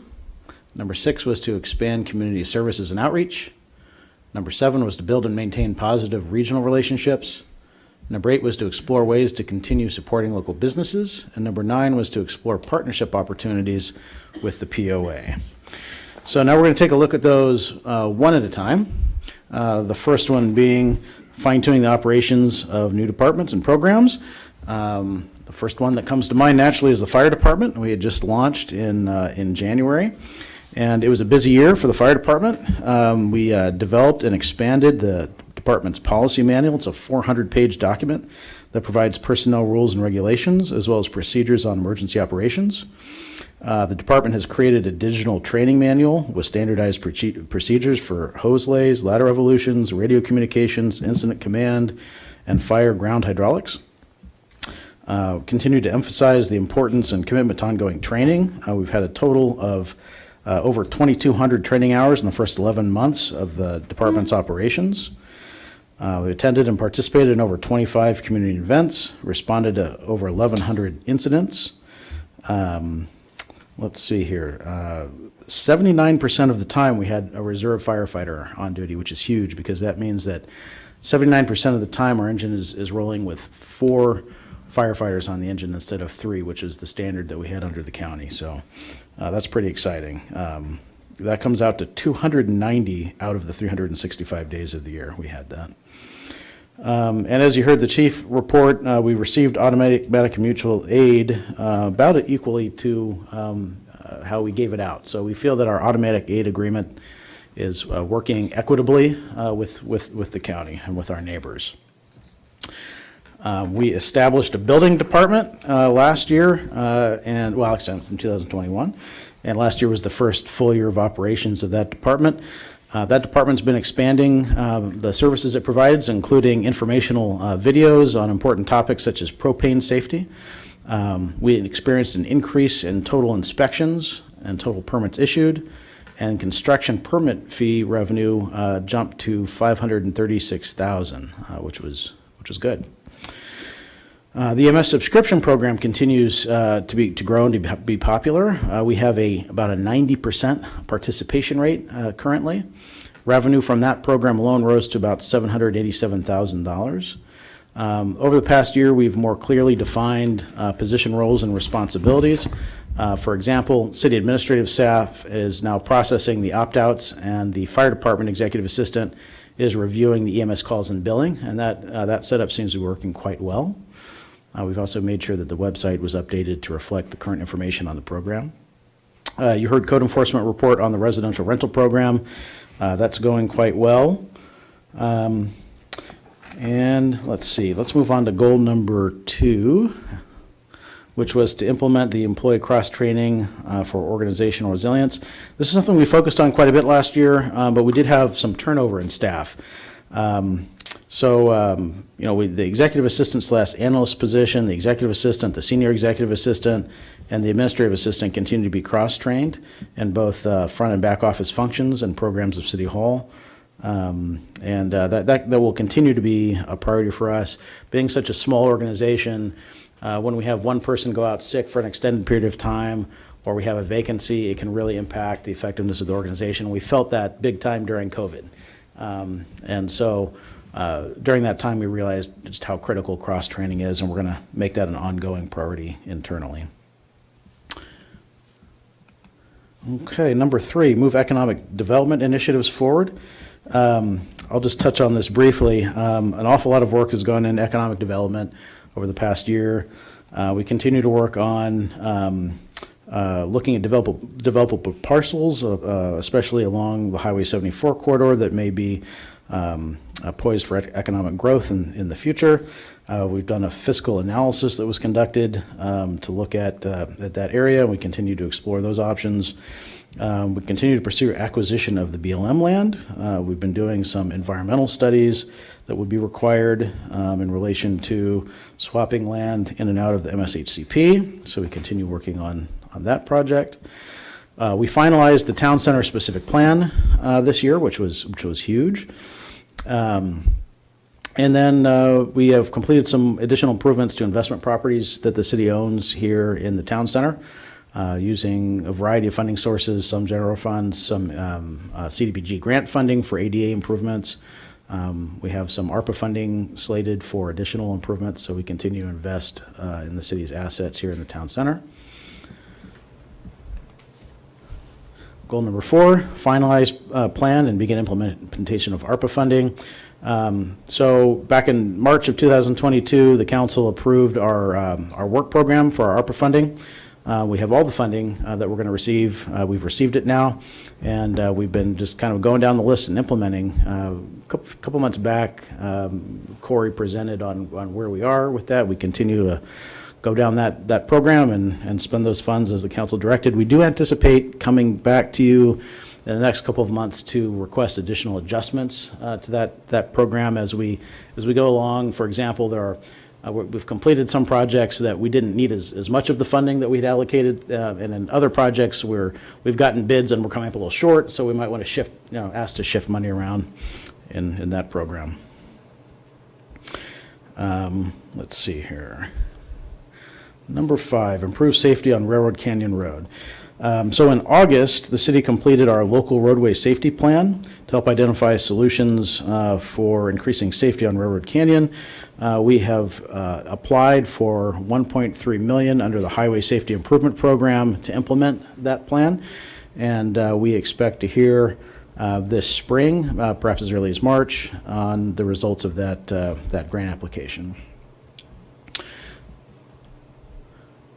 Number 6 was to expand community services and outreach. Number 7 was to build and maintain positive regional relationships. Number 8 was to explore ways to continue supporting local businesses. And number 9 was to explore partnership opportunities with the POA. So now we're going to take a look at those one at a time. The first one being fine-tuning the operations of new departments and programs. The first one that comes to mind naturally is the fire department. We had just launched in January, and it was a busy year for the fire department. We developed and expanded the department's policy manual. It's a 400-page document that provides personnel rules and regulations, as well as procedures on emergency operations. The department has created a digital training manual with standardized procedures for hose lays, ladder evolutions, radio communications, incident command, and fire ground hydraulics. Continue to emphasize the importance and commitment to ongoing training. We've had a total of over 2,200 training hours in the first 11 months of the department's operations. We attended and participated in over 25 community events, responded to over 1,100 incidents. Let's see here. 79% of the time we had a reserve firefighter on duty, which is huge because that means that 79% of the time our engine is rolling with 4 firefighters on the engine instead of 3, which is the standard that we had under the county. So that's pretty exciting. That comes out to 290 out of the 365 days of the year we had that. And as you heard the chief report, we received automatic mutual aid about equally to how we gave it out. So we feel that our automatic aid agreement is working equitably with the county and with our neighbors. We established a building department last year, in 2021, and last year was the first full year of operations of that department. That department's been expanding the services it provides, including informational videos on important topics such as propane safety. We experienced an increase in total inspections and total permits issued, and construction permit fee revenue jumped to $536,000, which was good. The EMS subscription program continues to grow and to be popular. We have about a 90% participation rate currently. Revenue from that program alone rose to about $787,000. Over the past year, we've more clearly defined position roles and responsibilities. For example, city administrative staff is now processing the opt-outs, and the fire department executive assistant is reviewing the EMS calls and billing, and that setup seems to be working quite well. We've also made sure that the website was updated to reflect the current information on the program. You heard code enforcement report on the residential rental program. That's going quite well. And let's see, let's move on to goal number 2, which was to implement the employee cross-training for organizational resilience. This is something we focused on quite a bit last year, but we did have some turnover in staff. The executive assistant / analyst position, the executive assistant, the senior executive assistant, and the administrative assistant continue to be cross-trained in both front and back office functions and programs of City Hall. That will continue to be a priority for us. Being such a small organization, when we have one person go out sick for an extended period of time, or we have a vacancy, it can really impact the effectiveness of the organization. We felt that big time during COVID. During that time, we realized just how critical cross-training is, and we're going to make that an ongoing priority internally. Okay, number 3, move economic development initiatives forward. I'll just touch on this briefly. An awful lot of work has gone into economic development over the past year. We continue to work on looking at developable parcels, especially along the Highway 74 corridor that may be poised for economic growth in the future. We've done a fiscal analysis that was conducted to look at that area, and we continue to explore those options. We continue to pursue acquisition of the BLM land. We've been doing some environmental studies that would be required in relation to swapping land in and out of the MSHCP, so we continue working on that project. We finalized the town center specific plan this year, which was huge. And then we have completed some additional improvements to investment properties that the city owns here in the town center, using a variety of funding sources, some general funds, some CDBG grant funding for ADA improvements. We have some ARPA funding slated for additional improvements, so we continue to invest in the city's assets here in the town center. Goal number 4, finalize plan and begin implementation of ARPA funding. So back in March of 2022, the council approved our work program for our ARPA funding. We have all the funding that we're going to receive. We've received it now, and we've been just kind of going down the list and implementing. A couple months back, Corey presented on where we are with that. We continue to go down that program and spend those funds as the council directed. We do anticipate coming back to you in the next couple of months to request additional adjustments to that program as we go along. For example, we've completed some projects that we didn't need as much of the funding that we'd allocated, and in other projects where we've gotten bids and we're coming up a little short, so we might want to ask to shift money around in that program. Let's see here. Number 5, improve safety on Railroad Canyon Road. So in August, the city completed our local roadway safety plan to help identify solutions for increasing safety on Railroad Canyon. We have applied for $1.3 million under the Highway Safety Improvement Program to implement that plan, and we expect to hear this spring, perhaps as early as March, on the results of that grant application.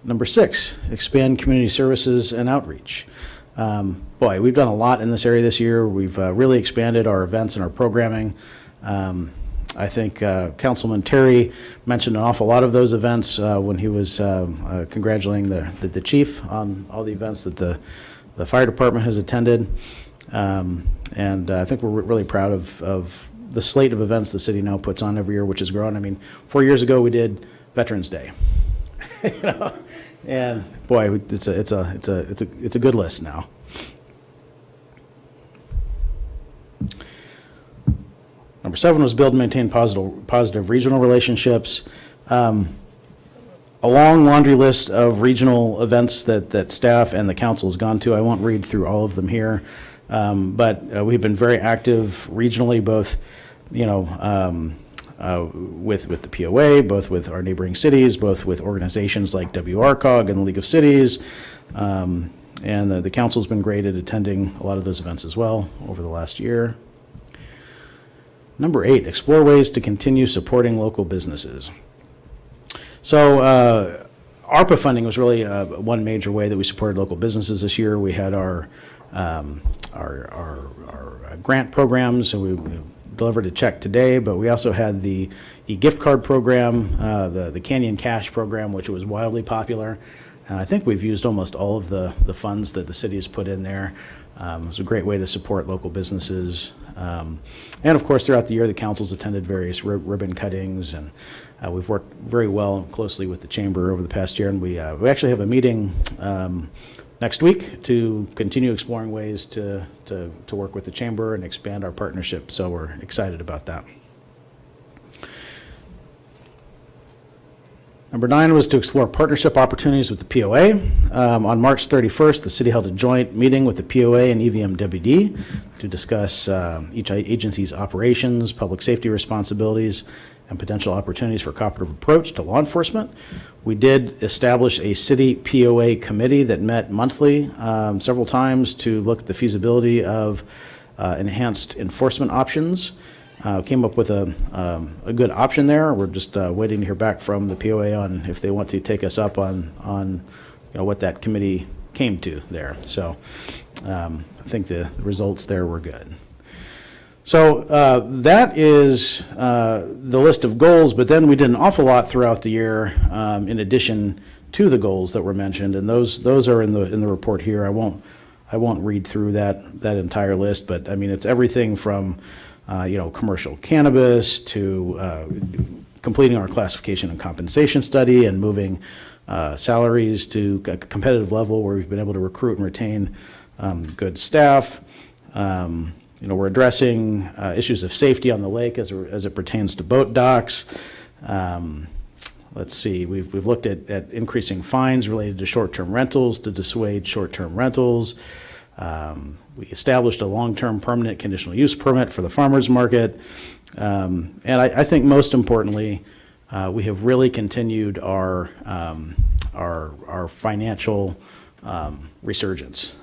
Number 6, expand community services and outreach. Boy, we've done a lot in this area this year. We've really expanded our events and our programming. I think Councilman Terry mentioned an awful lot of those events when he was congratulating the chief on all the events that the fire department has attended. And I think we're really proud of the slate of events the city now puts on every year, which has grown. I mean, 4 years ago we did Veterans Day. And boy, it's a good list now. Number 7 was build and maintain positive regional relationships. A long laundry list of regional events that staff and the council has gone to. I won't read through all of them here. But we've been very active regionally, both, with the POA, both with our neighboring cities, both with organizations like WRCOG and the League of Cities. And the council's been great at attending a lot of those events as well over the last year. Number 8, explore ways to continue supporting local businesses. So ARPA funding was really one major way that we supported local businesses this year. We had our grant programs, and we delivered a check today, but we also had the gift card program, the Canyon Cash program, which was wildly popular. And I think we've used almost all of the funds that the city has put in there. It was a great way to support local businesses. And of course, throughout the year, the council's attended various ribbon cuttings, and we've worked very well and closely with the chamber over the past year. And we actually have a meeting next week to continue exploring ways to work with the chamber and expand our partnership. So we're excited about that. Number 9 was to explore partnership opportunities with the POA. On March 31st, the city held a joint meeting with the POA and EVMWD to discuss each agency's operations, public safety responsibilities, and potential opportunities for cooperative approach to law enforcement. We did establish a city POA committee that met monthly several times to look at the feasibility of enhanced enforcement options. Came up with a good option there. We're just waiting to hear back from the POA on if they want to take us up on what that committee came to there. So I think the results there were good. So that is the list of goals, but then we did an awful lot throughout the year in addition to the goals that were mentioned, and those are in the report here. I won't read through that entire list, but I mean it's everything from commercial cannabis to completing our classification and compensation study and moving salaries to a competitive level where we've been able to recruit and retain good staff. We're addressing issues of safety on the lake as it pertains to boat docks. Let's see, we've looked at increasing fines related to short-term rentals to dissuade short-term rentals. We established a long-term permanent conditional use permit for the farmers market. And I think most importantly, we have really continued our financial resurgence.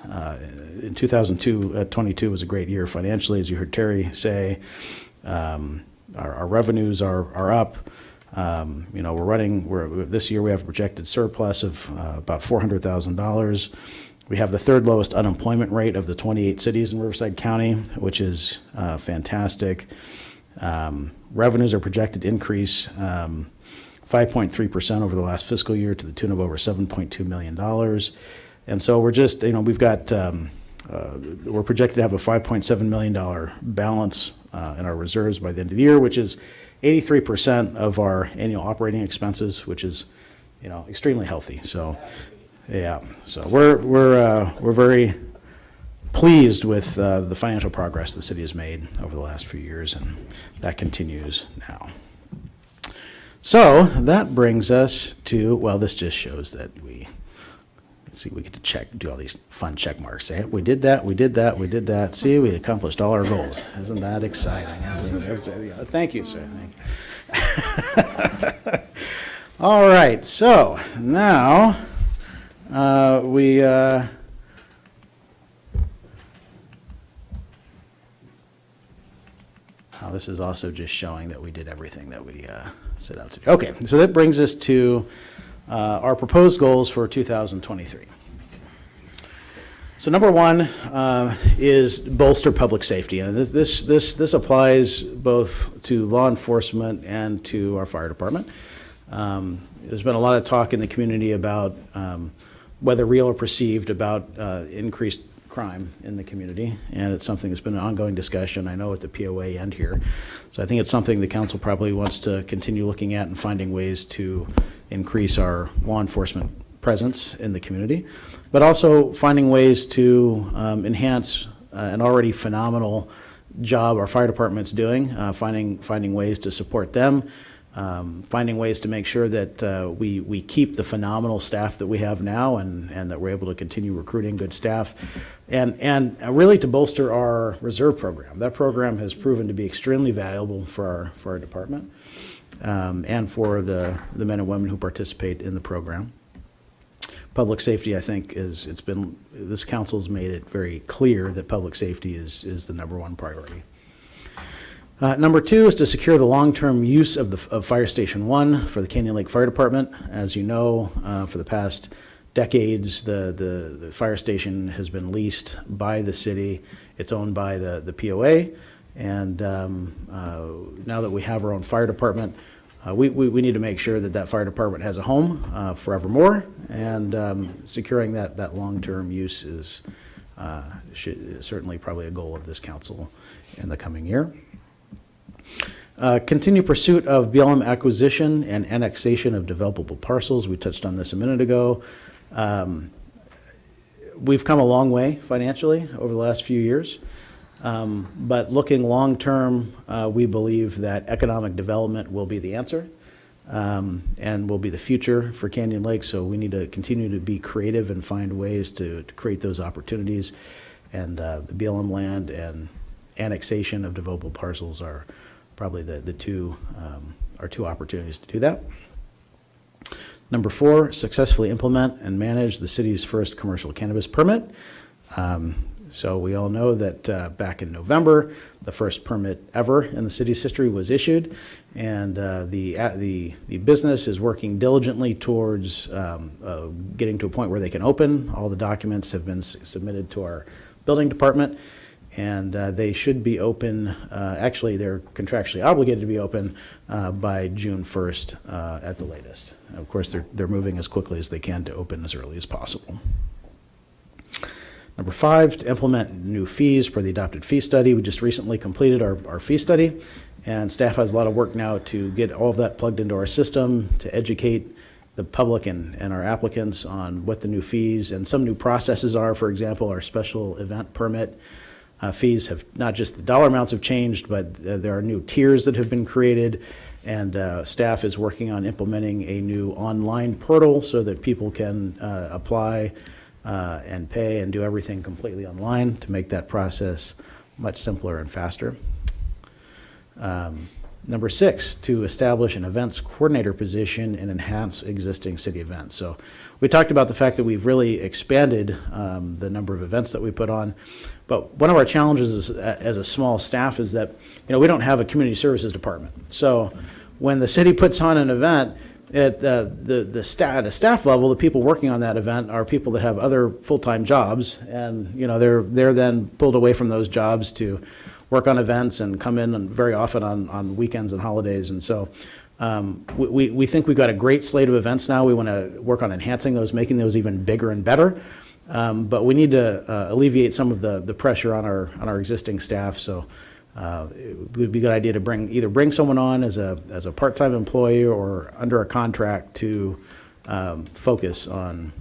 In 2022 was a great year financially, as you heard Terry say. Our revenues are up. This year we have a projected surplus of about $400,000. We have the 3rd lowest unemployment rate of the 28 cities in Riverside County, which is fantastic. Revenues are projected to increase 5.3% over the last fiscal year to the tune of over $7.2 million. And so we're just, we've got, we're projected to have a $5.7 million balance in our reserves by the end of the year, which is 83% of our annual operating expenses, which is, extremely healthy. So, yeah, so we're very pleased with the financial progress the city has made over the last few years, and that continues now. So that brings us to, well, this just shows that let's see, we get to do all these fun check marks. Say, we did that, we did that, we did that. See, we accomplished all our goals. Isn't that exciting? Thank you, sir. Thank you. All right, so now this is also just showing that we did everything that we set out to do. Okay, so that brings us to our proposed goals for 2023. So number 1 is bolster public safety, and this applies both to law enforcement and to our fire department. There's been a lot of talk in the community about whether real or perceived about increased crime in the community, and it's something that's been an ongoing discussion, I know, at the POA and here. So I think it's something the council probably wants to continue looking at and finding ways to increase our law enforcement presence in the community, but also finding ways to enhance an already phenomenal job our fire department's doing, finding ways to support them finding ways to make sure that we keep the phenomenal staff that we have now and that we're able to continue recruiting good staff and really to bolster our reserve program. That program has proven to be extremely valuable for our department and for the men and women who participate in the program. Public safety, I think, this council's made it very clear that public safety is the number one priority. Number two is to secure the long-term use of Fire Station 1 for the Canyon Lake Fire Department. As you know, for the past decades, the fire station has been leased by the city. It's owned by the POA, and now that we have our own fire department, we need to make sure that fire department has a home forevermore, and securing that long-term use is certainly probably a goal of this council in the coming year. Continue pursuit of BLM acquisition and annexation of developable parcels. We touched on this a minute ago. We've come a long way financially over the last few years. But looking long-term, we believe that economic development will be the answer and will be the future for Canyon Lake. So we need to continue to be creative and find ways to create those opportunities. And the BLM land and annexation of developable parcels are probably the two opportunities to do that. Number 4, successfully implement and manage the city's first commercial cannabis permit. So we all know that back in November, the first permit ever in the city's history was issued, and the business is working diligently towards getting to a point where they can open. All the documents have been submitted to our building department, and they should be open. Actually, they're contractually obligated to be open by June 1st at the latest. And of course, they're moving as quickly as they can to open as early as possible. Number 5, to implement new fees per the adopted fee study. We just recently completed our fee study, and staff has a lot of work now to get all of that plugged into our system, to educate the public and our applicants on what the new fees and some new processes are. For example, our special event permit fees have, not just the dollar amounts have changed, but there are new tiers that have been created, and staff is working on implementing a new online portal so that people can apply and pay and do everything completely online to make that process much simpler and faster. Number 6, to establish an events coordinator position and enhance existing city events. So we talked about the fact that we've really expanded the number of events that we put on. But one of our challenges as a small staff is that we don't have a community services department. So when the city puts on an event, at at a staff level, the people working on that event are people that have other full-time jobs, and they're then pulled away from those jobs to work on events and come in very often on weekends and holidays. And so we think we've got a great slate of events now. We want to work on enhancing those, making those even bigger and better. But we need to alleviate some of the pressure on our existing staff. So it would be a good idea to either bring someone on as a part-time employee or under a contract to focus on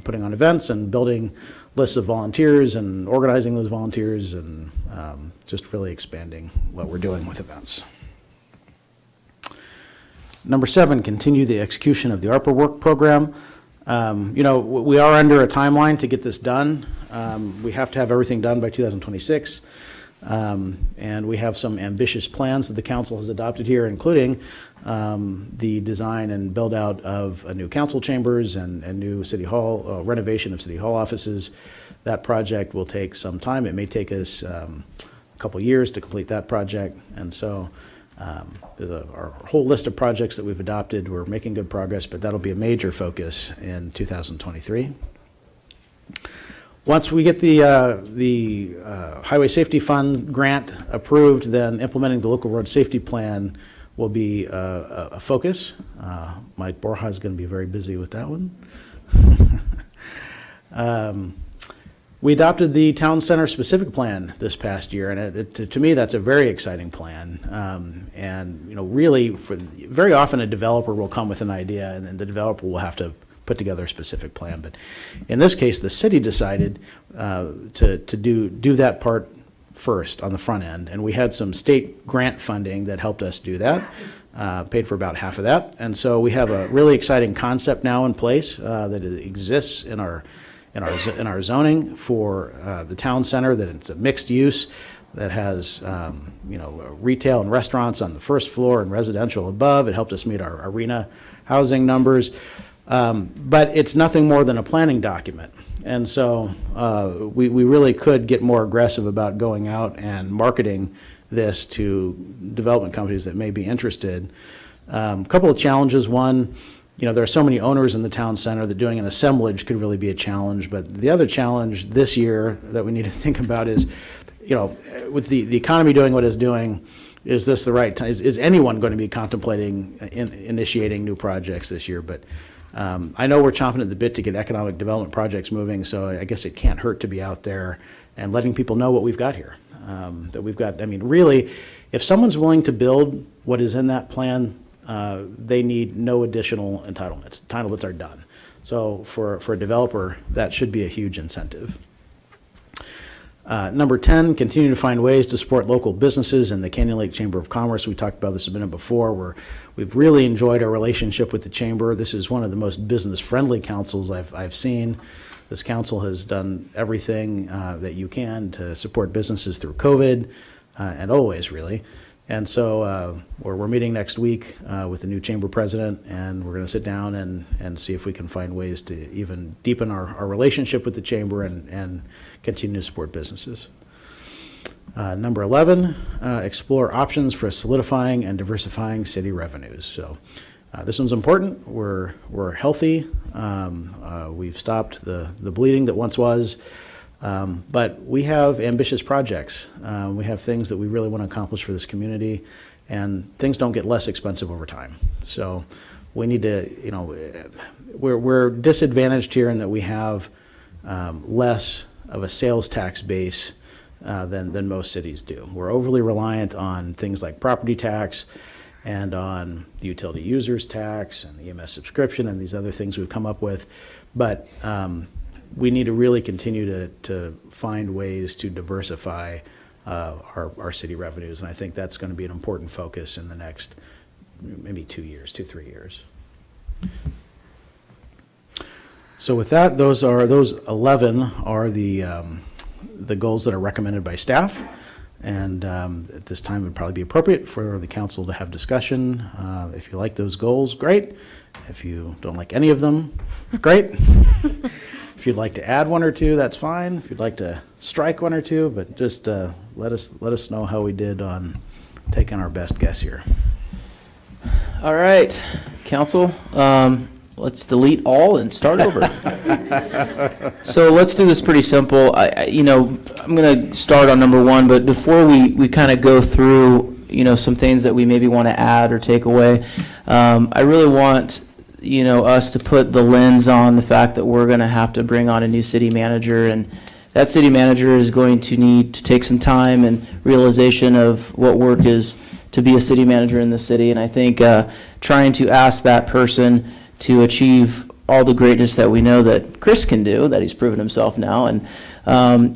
putting on events and building lists of volunteers and organizing those volunteers and just really expanding what we're doing with events. Number 7, continue the execution of the ARPA work program. We are under a timeline to get this done. We have to have everything done by 2026. And we have some ambitious plans that the council has adopted here, including the design and build out of a new council chambers and new city hall, renovation of city hall offices. That project will take some time. It may take us a couple years to complete that project. And so our whole list of projects that we've adopted, we're making good progress, but that'll be a major focus in 2023. Once we get the Highway Safety Fund grant approved, then implementing the local road safety plan will be a focus. Mike Borja is going to be very busy with that one. We adopted the town center specific plan this past year, and to me, that's a very exciting plan. Really, very often a developer will come with an idea, and then the developer will have to put together a specific plan. But in this case, the city decided to do that part first on the front end, and we had some state grant funding that helped us do that. paid for about half of that. And so we have a really exciting concept now in place that exists in our zoning for the town center, that it's a mixed use that has retail and restaurants on the first floor and residential above. It helped us meet our arena housing numbers. But it's nothing more than a planning document. And so we really could get more aggressive about going out and marketing this to development companies that may be interested. A couple of challenges. One, there are so many owners in the town center that doing an assemblage could really be a challenge. But the other challenge this year that we need to think about is, with the economy doing what it's doing, is this the right time? Is anyone going to be contemplating initiating new projects this year? But I know we're chomping at the bit to get economic development projects moving, so I guess it can't hurt to be out there and letting people know what we've got here. That we've got, really, if someone's willing to build what is in that plan, they need no additional entitlements. Entitlements are done. So for a developer, that should be a huge incentive. Number 10, continue to find ways to support local businesses and the Canyon Lake Chamber of Commerce. We talked about this a minute before, we've really enjoyed our relationship with the chamber. This is one of the most business-friendly councils I've seen. This council has done everything that you can to support businesses through COVID, and always, really. And so we're meeting next week with the new chamber president, and we're going to sit down and see if we can find ways to even deepen our relationship with the chamber and continue to support businesses. Number 11, explore options for solidifying and diversifying city revenues. So this one's important. We're healthy. We've stopped the bleeding that once was. But we have ambitious projects. We have things that we really want to accomplish for this community, and things don't get less expensive over time. So we need to, we're disadvantaged here in that we have less of a sales tax base than most cities do. We're overly reliant on things like property tax and on the utility users tax and the EMS subscription and these other things we've come up with. But we need to really continue to find ways to diversify our city revenues. And I think that's going to be an important focus in the next maybe 3 years. So with that, those 11 are the goals that are recommended by staff. And at this time, it would probably be appropriate for the council to have discussion. If you like those goals, great. If you don't like any of them, great. If you'd like to add one or two, that's fine. If you'd like to strike one or two, but just let us know how we did on taking our best guess here. All right, council, let's delete all and start over. So let's do this pretty simple. I'm going to start on number 1, but before we kind of go through, some things that we maybe want to add or take away, I really want us to put the lens on the fact that we're going to have to bring on a new city manager, and that city manager is going to need to take some time and realization of what work is to be a city manager in the city. And I think trying to ask that person to achieve all the greatness that we know that Chris can do, that he's proven himself now, and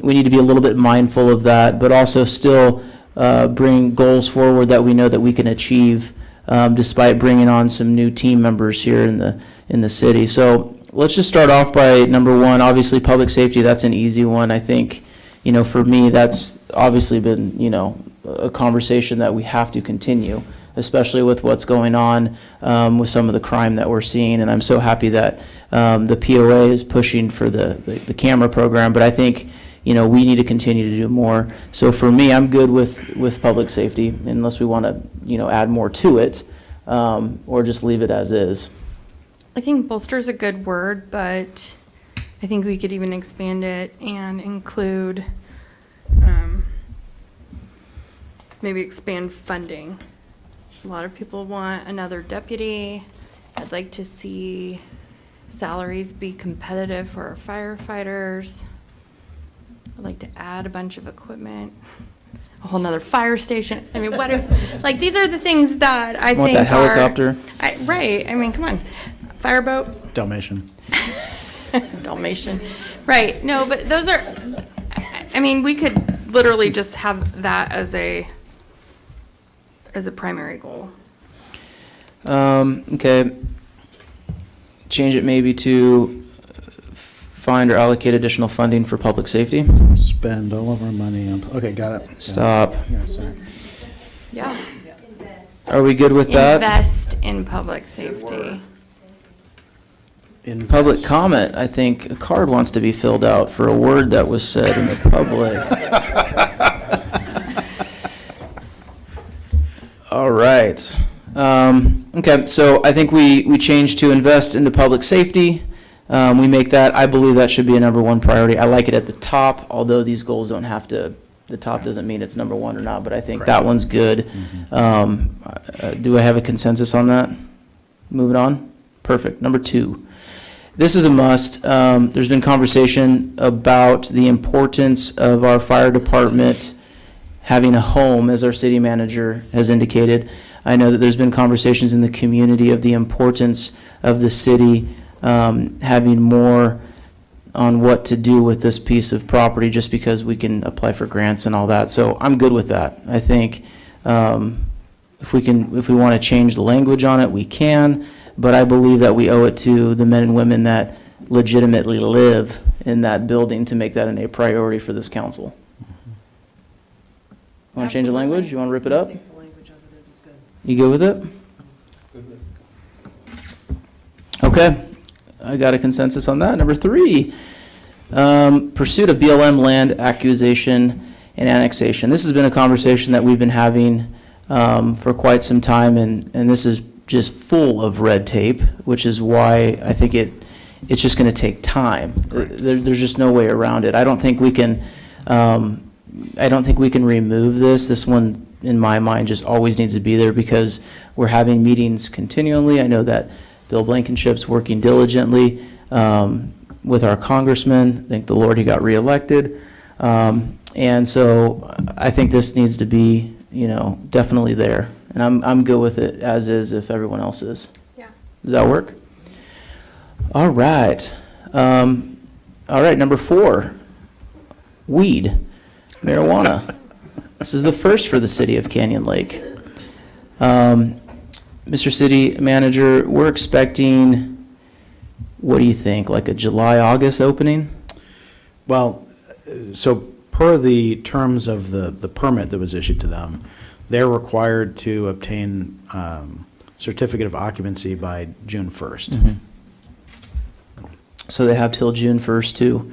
we need to be a little bit mindful of that, but also still bring goals forward that we know that we can achieve despite bringing on some new team members here in the city. So let's just start off by number 1. Obviously, public safety, that's an easy one. I think, for me, that's obviously been, a conversation that we have to continue, especially with what's going on with some of the crime that we're seeing. And I'm so happy that the POA is pushing for the camera program. But I think, we need to continue to do more. So for me, I'm good with public safety, unless we want to, add more to it, or just leave it as is. I think bolster is a good word, but I think we could even expand it and include, maybe expand funding. A lot of people want another deputy. I'd like to see salaries be competitive for our firefighters. I'd like to add a bunch of equipment, a whole nother fire station. I mean, these are the things that I think Want that helicopter? Right. I mean, come on. Fireboat. Dalmatian. Dalmatian. Right. No, but those are, we could literally just have that as a primary goal. Okay. Change it maybe to find or allocate additional funding for public safety. Spend all of our money on, okay, got it. Stop. Yeah, sorry. Yeah. Are we good with that? Invest in public safety. Public comment, I think a card wants to be filled out for a word that was said in the public. All right. Okay, so I think we changed to invest into public safety. We make that, I believe that should be a number one priority. I like it at the top, although these goals don't have to, the top doesn't mean it's number one or not, but I think that one's good. Do I have a consensus on that? Moving on? Perfect. Number 2. This is a must. There's been conversation about the importance of our fire department having a home, as our city manager has indicated. I know that there's been conversations in the community of the importance of the city having more on what to do with this piece of property, just because we can apply for grants and all that. So I'm good with that. I think if we want to change the language on it, we can. But I believe that we owe it to the men and women that legitimately live in that building to make that a priority for this council. Want to change the language? You want to rip it up? the language as it is good. You good with it? Okay, I got a consensus on that. Number 3, pursuit of BLM land acquisition and annexation. This has been a conversation that we've been having for quite some time, and this is just full of red tape, which is why I think it's just going to take time. There's just no way around it. I don't think we can remove this. This one, in my mind, just always needs to be there because we're having meetings continually. I know that Bill Blankenship's working diligently with our congressman. Thank the Lord he got reelected. And so I think this needs to be, definitely there. And I'm good with it as is if everyone else is. Yeah. Does that work? All right. Number 4, weed, marijuana. This is the first for the city of Canyon Lake. Mr. City Manager, we're expecting, what do you think, like a July, August opening? Well, so per the terms of the permit that was issued to them, they're required to obtain certificate of occupancy by June 1st. Mm-hmm. So they have till June 1st to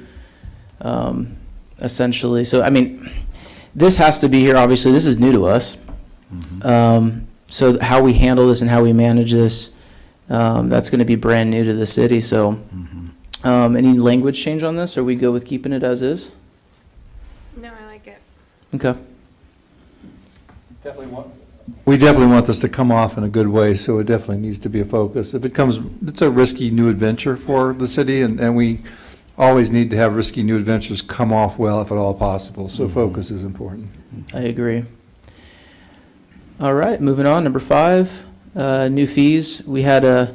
essentially, so I mean, this has to be here, obviously, this is new to us. Mm-hmm. So how we handle this and how we manage this, that's going to be brand new to the city, so any language change on this? Are we good with keeping it as is? No, I like it. Okay. We definitely want this to come off in a good way, so it definitely needs to be a focus. It's a risky new adventure for the city, and we always need to have risky new adventures come off well if at all possible, so focus is important. I agree. All right, moving on, number 5, new fees. We had a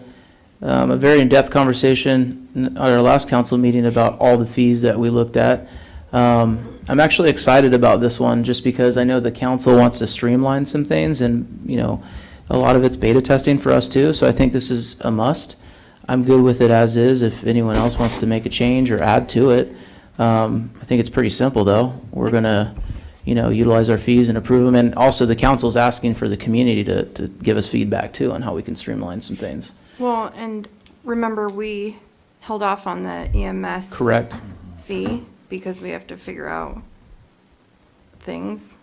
very in-depth conversation at our last council meeting about all the fees that we looked at. I'm actually excited about this one just because I know the council wants to streamline some things, and a lot of it's beta testing for us too, so I think this is a must. I'm good with it as is. If anyone else wants to make a change or add to it, I think it's pretty simple though. We're gonna utilize our fees and approve them, and also the council's asking for the community to give us feedback too on how we can streamline some things. Well, and remember, we held off on the EMS Correct. fee because we have to figure out things.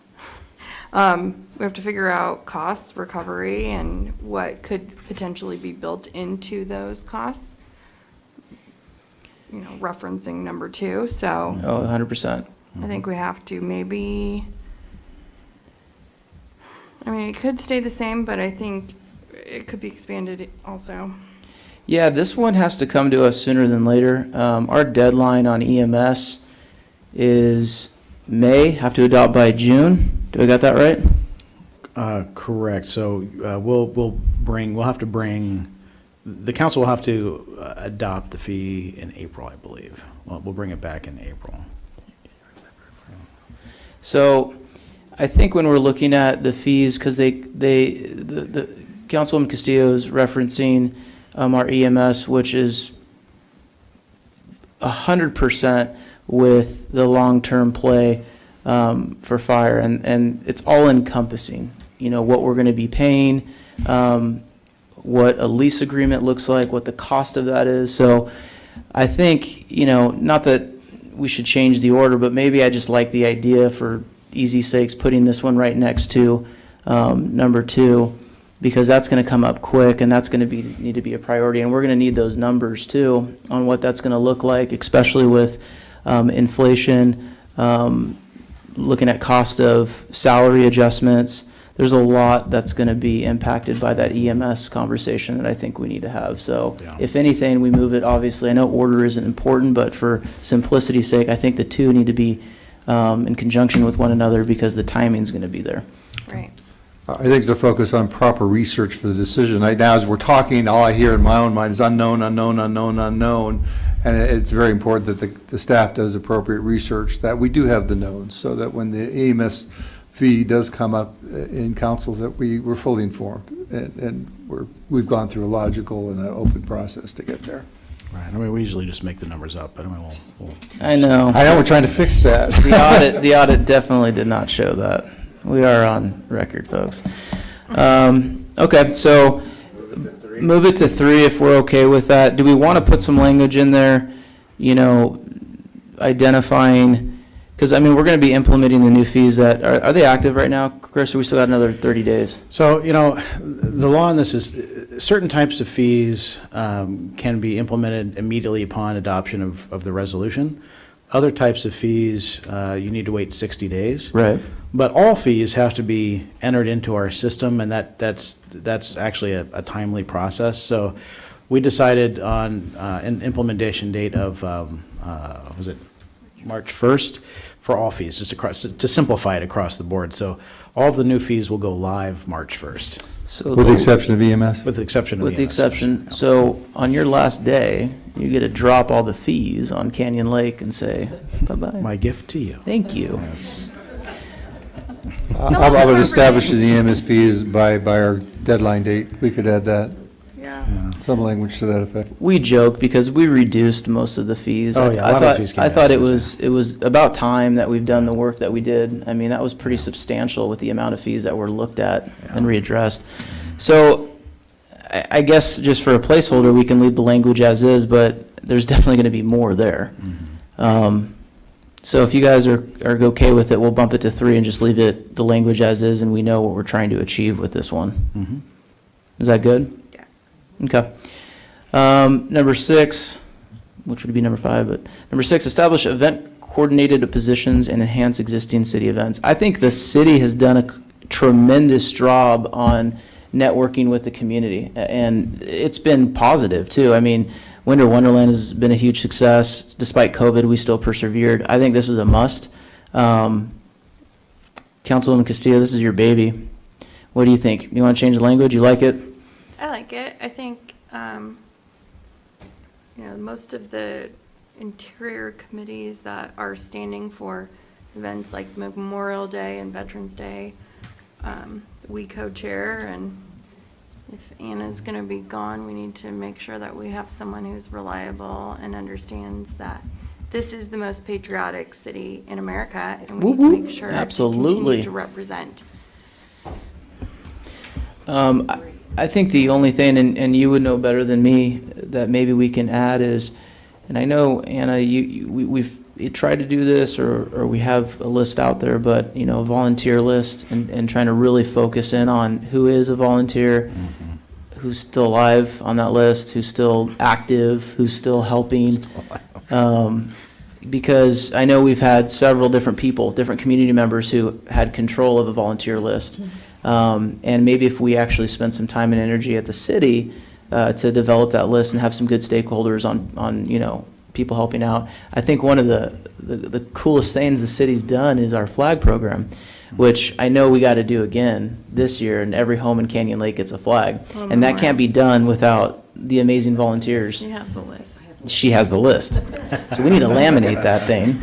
We have to figure out costs, recovery, and what could potentially be built into those costs. Referencing number 2, so. Oh, 100%. I think we have to maybe, it could stay the same, but I think it could be expanded also. Yeah, this one has to come to us sooner than later. Our deadline on EMS is May, have to adopt by June. Do I got that right? Correct. So we'll have to bring, the council will have to adopt the fee in April, I believe. We'll bring it back in April. So I think when we're looking at the fees, because the Councilwoman Castillo is referencing our EMS, which is 100% with the long-term play for fire, and it's all encompassing. What we're going to be paying, what a lease agreement looks like, what the cost of that is. So I think, not that we should change the order, but maybe I just like the idea, for easy sakes, putting this one right next to number 2, because that's going to come up quick, and that's going to need to be a priority, and we're going to need those numbers too on what that's going to look like, especially with inflation, looking at cost of salary adjustments. There's a lot that's going to be impacted by that EMS conversation that I think we need to have. So if anything, we move it. Obviously, I know order isn't important, but for simplicity's sake, I think the two need to be in conjunction with one another, because the timing's going to be there. Right. I think the focus on proper research for the decision. Right now, as we're talking, all I hear in my own mind is unknown, unknown, unknown, unknown. And it's very important that the staff does appropriate research, that we do have the knowns, so that when the EMS fee does come up in council, that we're fully informed. And we've gone through a logical and an open process to get there. Right, I mean, we usually just make the numbers up, but I mean, I know. I know, we're trying to fix that. The audit definitely did not show that. We are on record, folks. Okay, so move it to 3 if we're okay with that. Do we want to put some language in there, identifying, because, we're going to be implementing the new fees that, are they active right now, Chris, or we still got another 30 days? So, the law on this is certain types of fees can be implemented immediately upon adoption of the resolution. Other types of fees, you need to wait 60 days. Right. But all fees have to be entered into our system, and that's actually a timely process. So we decided on an implementation date of, was it March 1st for all fees, just to simplify it across the board. So all of the new fees will go live March 1st. So With the exception of EMS? With the exception of With the EMS, exception, yes. so on your last day, you get to drop all the fees on Canyon Lake and say, bye-bye. My gift to you. Thank you. I would establish the EMS fees by our deadline date. We could add that. Yeah. Some language to that effect. We joke because we reduced most of the fees. Oh, yeah, a I lot of thought- fees came I thought out, it was about time that we've done the work that we did. That was pretty substantial with the amount of fees that were looked at and readdressed. So I guess just for a placeholder, we can leave the language as is, but there's definitely going to be more there. So if you guys are okay with it, we'll bump it to 3 and just leave it, the language as is, and we know what we're trying to achieve with this one. Is that good? Yes. Okay. Number 6, which would be number 5, but number 6, establish event coordinated positions and enhance existing city events. I think the city has done a tremendous job on networking with the community, and it's been positive too. Winter Wonderland has been a huge success. Despite COVID, we still persevered. I think this is a must. Councilwoman Castillo, this is your baby. What do you think? You want to change the language? You like it? I like it. I think, most of the interior committees that are standing for events like Memorial Day and Veterans Day, we co-chair, and if Anna's going to be gone, we need to make sure that we have someone who's reliable and understands that this is the most patriotic city in America, and we need to make sure we Absolutely. continue to represent. I think the only thing, and you would know better than me, that maybe we can add is, and I know, Anna, we've tried to do this, or we have a list out there, but, a volunteer list, and trying to really focus in on who is a volunteer, who's still alive on that list, who's still active, who's still helping. Because I know we've had several different people, different community members who had control of a volunteer list. And maybe if we actually spend some time and energy at the city to develop that list and have some good stakeholders on people helping out. I think one of the coolest things the city's done is our flag program, which I know we got to do again this year, and every home in Canyon Lake gets a flag. And that can't be done without the amazing volunteers. She has the list. She has the list. So we need to laminate that thing,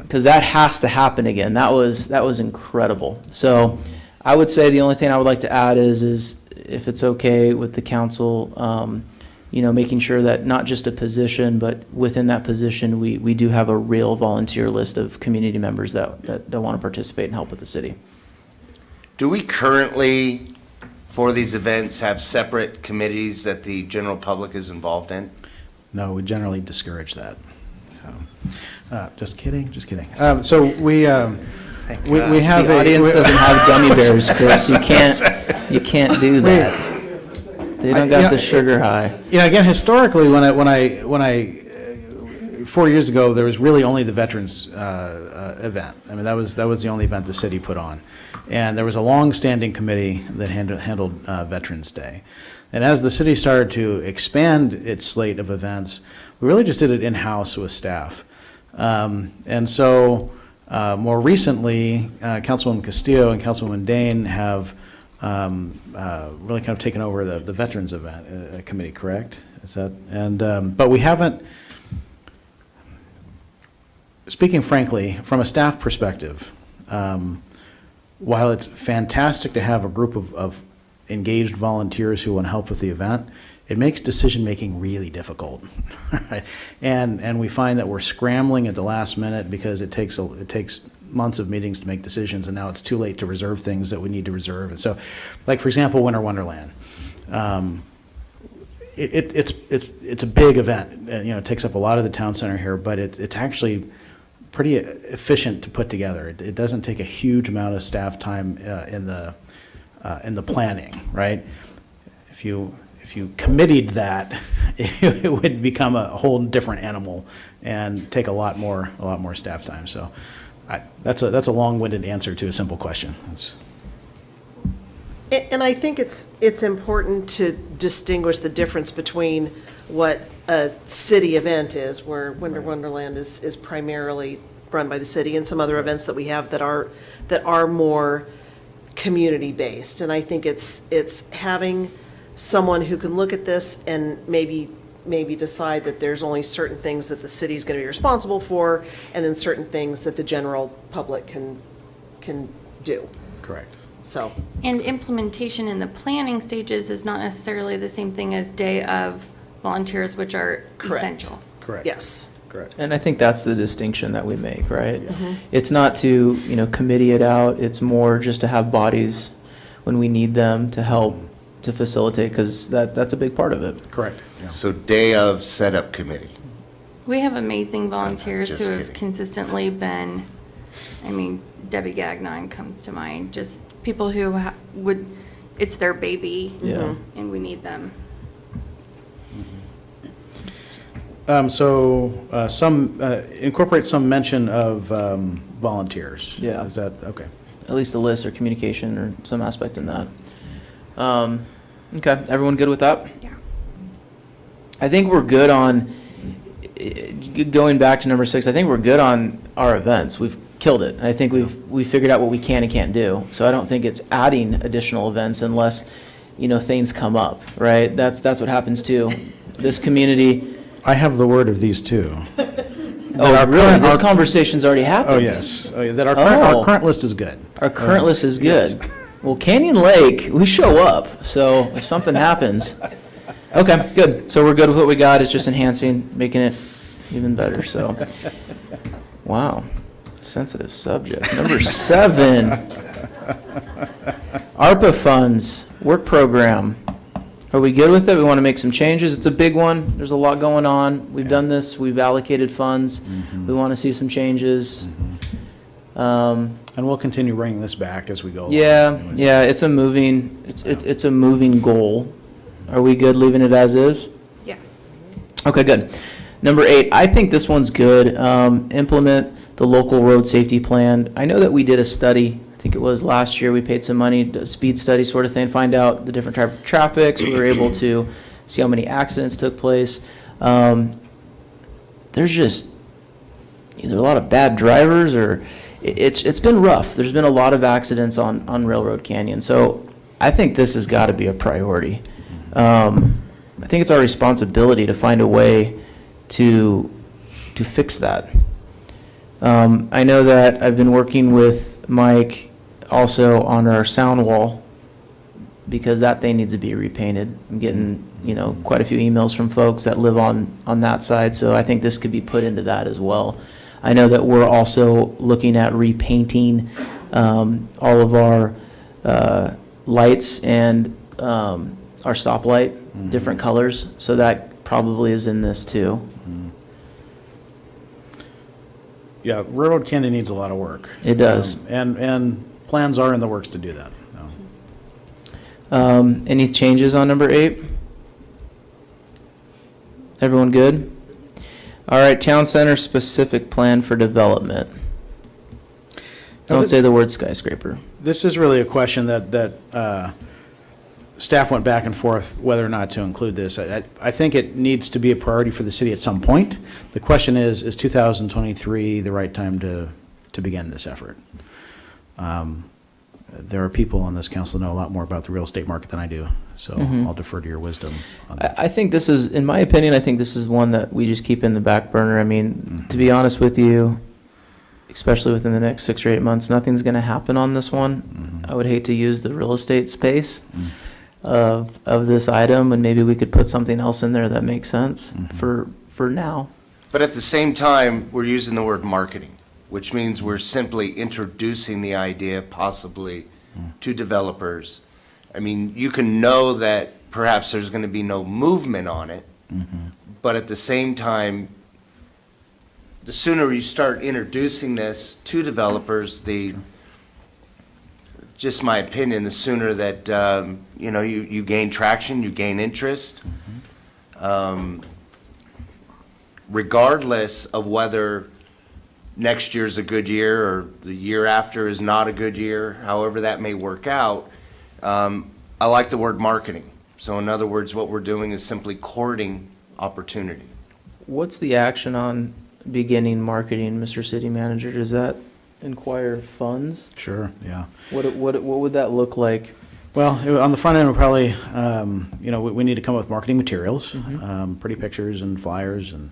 because that has to happen again. That was incredible. So I would say the only thing I would like to add is if it's okay with the council, making sure that not just a position, but within that position, we do have a real volunteer list of community members that want to participate and help with the city. Do we currently, for these events, have separate committees that the general public is involved in? No, we generally discourage that. So, just kidding, just kidding. So we have The audience doesn't have gummy bears, Chris. You can't do that. They don't got the sugar high. Yeah, again, historically, when I 4 years ago, there was really only the veterans event. I mean, that was the only event the city put on, and there was a long-standing committee that handled Veterans Day. And as the city started to expand its slate of events, we really just did it in-house with staff. And so more recently, Councilwoman Castillo and Councilwoman Dane have really kind of taken over the Veterans Event Committee, correct? Is that, and, but we haven't, speaking frankly, from a staff perspective, while it's fantastic to have a group of engaged volunteers who want to help with the event, it makes decision-making really difficult. Right? And we find that we're scrambling at the last minute because it takes months of meetings to make decisions, and now it's too late to reserve things that we need to reserve. And so, like, for example, Winter Wonderland. It's a big event. It takes up a lot of the town center here, but it's actually pretty efficient to put together. It doesn't take a huge amount of staff time in the planning, right? If you committed that, it would become a whole different animal and take a lot more staff time. So that's a long-winded answer to a simple question. And I think it's important to distinguish the difference between what a city event is, where Winter Wonderland is primarily run by the city, and some other events that we have that are more community-based. And I think it's having someone who can look at this and maybe decide that there's only certain things that the city's going to be responsible for, and then certain things that the general public can do. Correct. So. And implementation in the planning stages is not necessarily the same thing as day of volunteers, which are essential. Correct. Yes. Correct. And I think that's the distinction that we make, right? It's not to, committee it out. It's more just to have bodies when we need them to help to facilitate, because that's a big part of it. Correct. Yeah. So day of setup committee. We have amazing volunteers Just who have kidding. consistently been, Debbie Gagnon comes to mind, just people who it's their baby. Yeah. And we need them. Incorporate some mention of volunteers. Yeah. Is that, okay. At least a list or communication or some aspect in that. Okay, everyone good with that? Yeah. I think we're good on, going back to number 6, I think we're good on our events. We've killed it. I think we've figured out what we can and can't do. So I don't think it's adding additional events unless, things come up, right? That's what happens too. This community. I have the word of these two. Oh, really? This conversation's already happened? Oh, yes. Oh, yeah, that our current list is good. Our current list is good. Yes. Well, Canyon Lake, we show up, so if something happens. Okay, good. So we're good with what we got. It's just enhancing, making it even better, so. Wow, sensitive subject. Number 7, ARPA funds, work program. Are we good with it? We want to make some changes. It's a big one. There's a lot going on. We've done this. We've allocated funds. We want to see some changes. And we'll continue bringing this back as we go along. Yeah, it's a moving goal. Are we good leaving it as is? Yes. Okay, good. Number 8, I think this one's good. Implement the local road safety plan. I know that we did a study, I think it was last year, we paid some money, a speed study sort of thing, find out the different type of traffics. We were able to see how many accidents took place. There's just either a lot of bad drivers or it's been rough. There's been a lot of accidents on Railroad Canyon. So I think this has got to be a priority. I think it's our responsibility to find a way to fix that. I know that I've been working with Mike also on our sound wall because that thing needs to be repainted. I'm getting, quite a few emails from folks that live on that side, so I think this could be put into that as well. I know that we're also looking at repainting all of our lights and our stoplight, different colors, so that probably is in this too. Yeah, Railroad Canyon needs a lot of work. It does. And plans are in the works to do that. so. Any changes on number 8? Everyone good? All right, town center specific plan for development. Don't say the word skyscraper. This is really a question that staff went back and forth whether or not to include this. I think it needs to be a priority for the city at some point. The question is 2023 the right time to begin this effort? There are people on this council that know a lot more about the real estate market than I do, so I'll defer to your wisdom on that. I think this is, in my opinion, I think this is one that we just keep in the back burner. I mean, to be honest with you, especially within the next 6 or 8 months, nothing's going to happen on this one. I would hate to use the real estate space of this item, and maybe we could put something else in there that makes sense for now. But at the same time, we're using the word marketing, which means we're simply introducing the idea possibly to developers. I mean, you can know that perhaps there's going to be no movement on it, but at the same time, the sooner you start introducing this to developers, just my opinion, the sooner that, you gain traction, you gain interest. Regardless of whether next year's a good year or the year after is not a good year, however that may work out, I like the word marketing. So in other words, what we're doing is simply courting opportunity. What's the action on beginning marketing, Mr. City Manager? Does that inquire funds? Sure, yeah. What would that look like? Well, on the front end, we'll probably, we need to come up with marketing materials, pretty pictures and flyers and,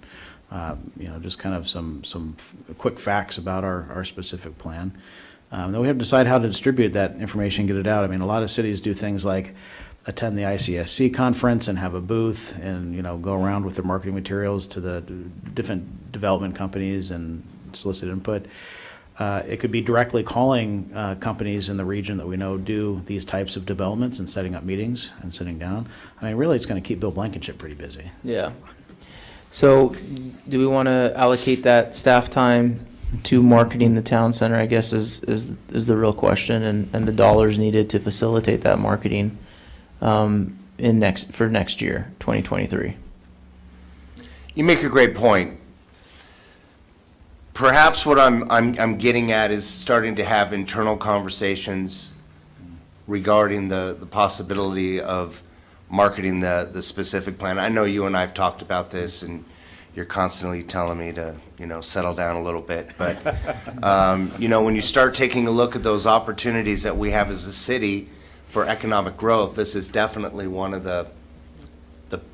just kind of some quick facts about our specific plan. Then we have to decide how to distribute that information, get it out. I mean, a lot of cities do things like attend the ICSC conference and have a booth and, go around with their marketing materials to the different development companies and solicit input. It could be directly calling companies in the region that we know do these types of developments and setting up meetings and sitting down. I mean, really, it's going to keep Bill Blankenship pretty busy. Yeah. So do we want to allocate that staff time to marketing the town center, I guess, is the real question, and the dollars needed to facilitate that marketing for next year, 2023. You make a great point. Perhaps what I'm getting at is starting to have internal conversations regarding the possibility of marketing the specific plan. I know you and I have talked about this, and you're constantly telling me to, settle down a little bit. But, when you start taking a look at those opportunities that we have as a city for economic growth, this is definitely one of the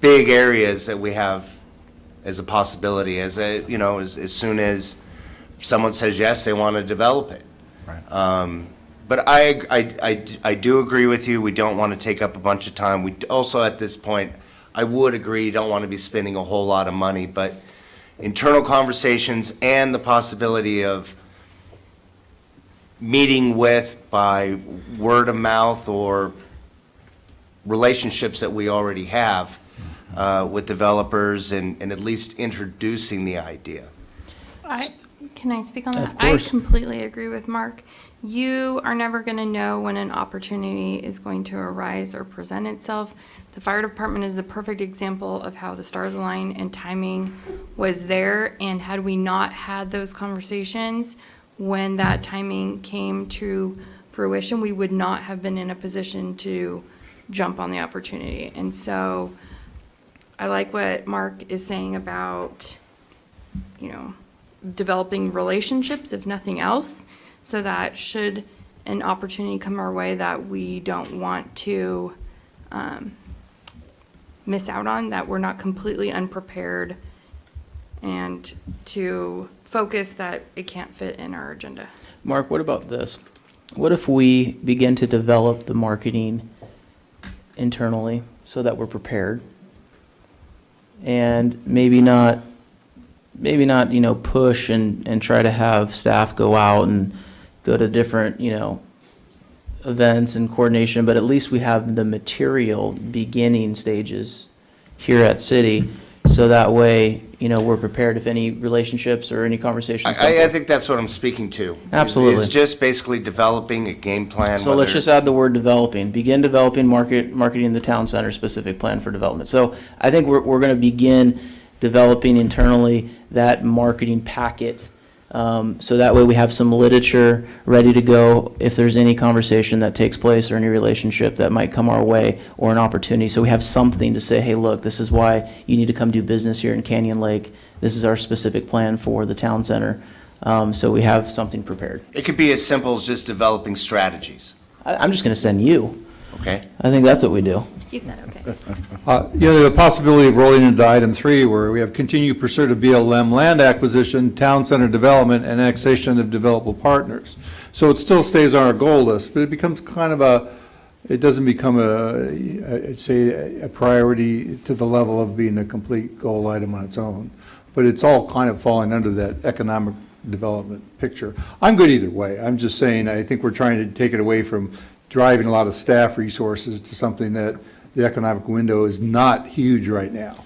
big areas that we have as a possibility, as soon as someone says yes, they want to develop it. Right. But I do agree with you. We don't want to take up a bunch of time. We also, at this point, I would agree, don't want to be spending a whole lot of money, but internal conversations and the possibility of meeting with, by word of mouth or relationships that we already have with developers and at least introducing the idea. Can I speak on Of that? I course. completely agree with Mark. You are never going to know when an opportunity is going to arise or present itself. The fire department is a perfect example of how the stars align and timing was there. And had we not had those conversations, when that timing came to fruition, we would not have been in a position to jump on the opportunity. And so I like what Mark is saying about, developing relationships, if nothing else, so that should an opportunity come our way that we don't want to miss out on, that we're not completely unprepared, and to focus that it can't fit in our agenda. Mark, what about this? What if we begin to develop the marketing internally so that we're prepared. And maybe not, push and try to have staff go out and go to different, events and coordination, but at least we have the material beginning stages here at City, so that way, we're prepared if any relationships or any conversations. I think that's what I'm speaking to. Absolutely. It's just basically developing a game plan. So let's whether- just add the word developing. Begin developing marketing the town center specific plan for development. So I think we're going to begin developing internally that marketing packet. So that way we have some literature ready to go if there's any conversation that takes place or any relationship that might come our way or an opportunity. So we have something to say, hey, look, this is why you need to come do business here in Canyon Lake. This is our specific plan for the town center. So we have something prepared. It could be as simple as just developing strategies. I'm just going to send you. Okay. I think that's what we do. He's not okay. The possibility of rolling into item 3, where we have continued pursuit of BLM land acquisition, town center development, and annexation of developable partners. So it still stays on our goal list, but it becomes kind of it doesn't become I'd say, a priority to the level of being a complete goal item on its own. But it's all kind of falling under that economic development picture. I'm good either way. I'm just saying, I think we're trying to take it away from driving a lot of staff resources to something that the economic window is not huge right now.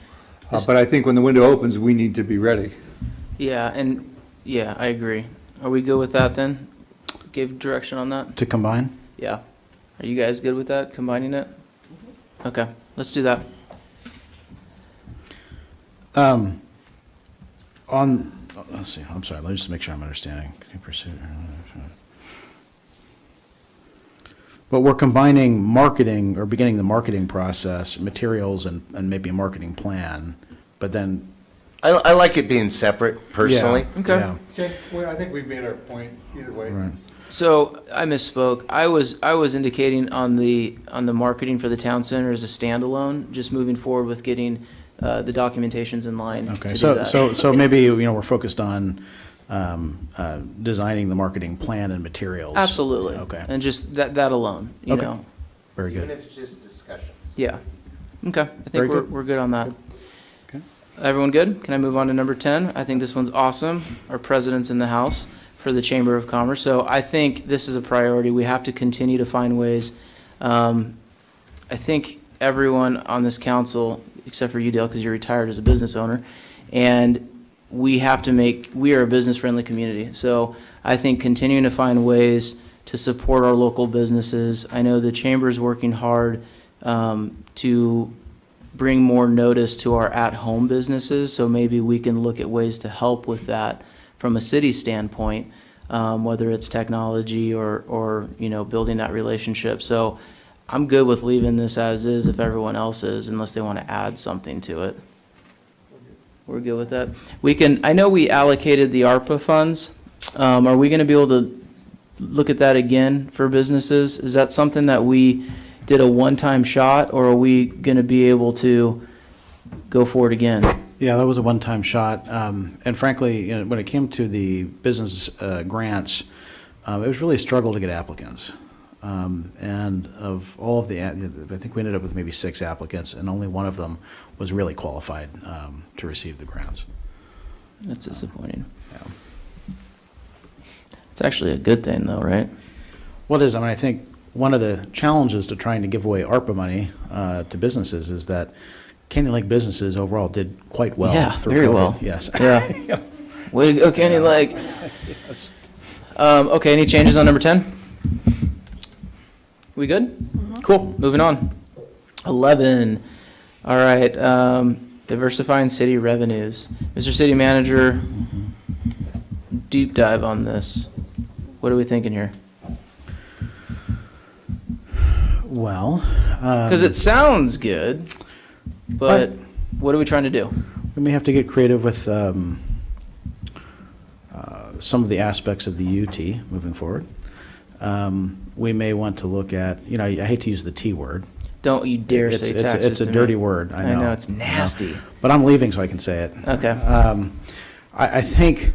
But I think when the window opens, we need to be ready. Yeah, I agree. Are we good with that then? Give direction on that? To combine? Yeah. Are you guys good with that, combining it? Okay, let's do that. Let's see, I'm sorry, let me just make sure I'm understanding. Can you pursue? But we're combining marketing, or beginning the marketing process, materials, and maybe a marketing plan, but then. I like it being separate, personally. Okay. Yeah. Okay, well, I think we've made our point either way. Right. So I misspoke. I was indicating on the marketing for the town center as a standalone, just moving forward with getting the documentations in line. Okay, to do so, that. so maybe, we're focused on designing the marketing plan and materials. Absolutely. Okay, And just that alone, you Okay. know. very Even good. if it's just discussions. Yeah. Okay. I Very think good. we're good on that. Okay. Everyone good? Can I move on to number 10? I think this one's awesome. Our president's in the house for the Chamber of Commerce. So I think this is a priority. We have to continue to find ways. I think everyone on this council, except for you, Dale, because you're retired as a business owner, and we are a business-friendly community. So I think continuing to find ways to support our local businesses. I know the Chamber is working hard to bring more notice to our at-home businesses, so maybe we can look at ways to help with that from a city standpoint, whether it's technology or building that relationship. So I'm good with leaving this as is if everyone else is, unless they want to add something to it. We're good with that? I know we allocated the ARPA funds. Are we going to be able to look at that again for businesses? Is that something that we did a one-time shot, or are we going to be able to go for it again? Yeah, that was a one-time shot. And frankly, when it came to the business grants, it was really a struggle to get applicants. And of all of I think we ended up with maybe 6 applicants, and only one of them was really qualified to receive the grants. That's disappointing. Yeah. It's actually a good thing, though, right? Well, it is. I think one of the challenges to trying to give away ARPA money to businesses is that Canyon Lake businesses overall did quite well. Yeah, through very COVID. well. Yes. Yeah. Way to go, Canyon Lake. Yes. Okay, any changes on number 10? We good? Cool, moving on. 11, all right, diversifying city revenues. Mr. City Manager, deep dive on this. What are we thinking here? Well. Because it sounds good, but what are we trying to do? We may have to get creative with some of the aspects of the UT moving forward. We may want to look at, I hate to use the T word. Don't you dare say taxes. It's a to dirty me. word, I know. I know, it's nasty. But I'm leaving so I can say it. Okay. I think,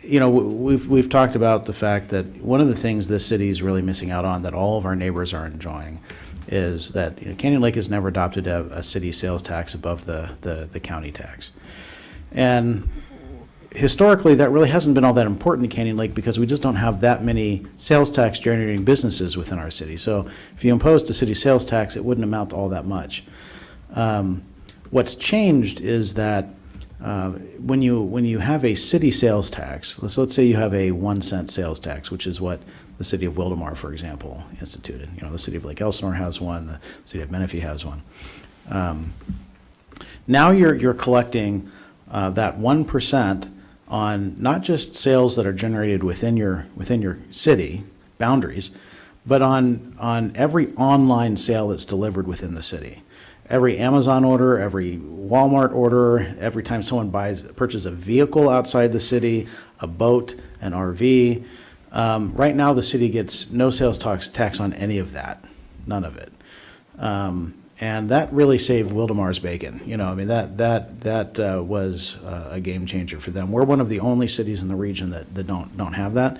we've talked about the fact that one of the things this city is really missing out on that all of our neighbors are enjoying is that Canyon Lake has never adopted a city sales tax above the county tax. And historically, that really hasn't been all that important to Canyon Lake because we just don't have that many sales tax generating businesses within our city. So if you imposed a city sales tax, it wouldn't amount to all that much. What's changed is that when you have a city sales tax, let's say you have a 1 cent sales tax, which is what the city of Wildemar, for example, instituted. The city of Lake Elsinore has one, the city of Menifee has one. Now you're collecting that 1% on not just sales that are generated within your city boundaries, but on every online sale that's delivered within the city. Every Amazon order, every Walmart order, every time someone purchases a vehicle outside the city, a boat, an RV. Right now, the city gets no sales tax on any of that, none of it. And that really saved Wildemar's bacon. That was a game changer for them. We're one of the only cities in the region that don't have that.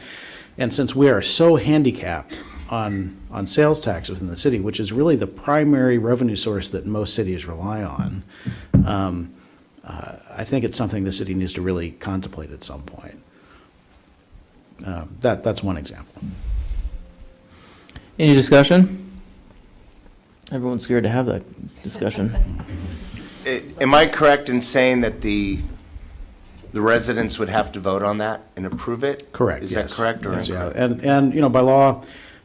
And since we are so handicapped on sales tax within the city, which is really the primary revenue source that most cities rely on, I think it's something the city needs to really contemplate at some point. That's one example. Any discussion? Everyone's scared to have that discussion. Am I correct in saying that the residents would have to vote on that and approve it? Correct. Is yes. that correct or Yes, incorrect? yeah. And by law,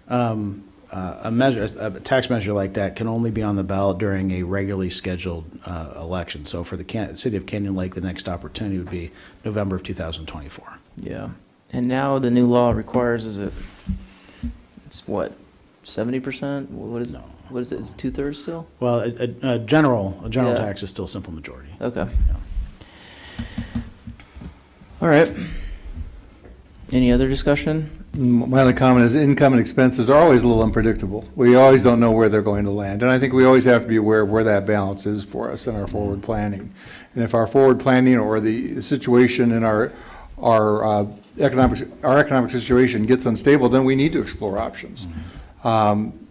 a tax measure like that can only be on the ballot during a regularly scheduled election. So for the city of Canyon Lake, the next opportunity would be November of 2024. Yeah. And now the new law requires, it's what, 70%? What is it? What is it? Is it 2/3 still? Well, a general Yeah. tax is still simple majority. Okay. All right. Any other discussion? My only comment is income and expenses are always a little unpredictable. We always don't know where they're going to land. And I think we always have to be aware of where that balance is for us in our forward planning. And if our forward planning or the situation in our economic situation gets unstable, then we need to explore options.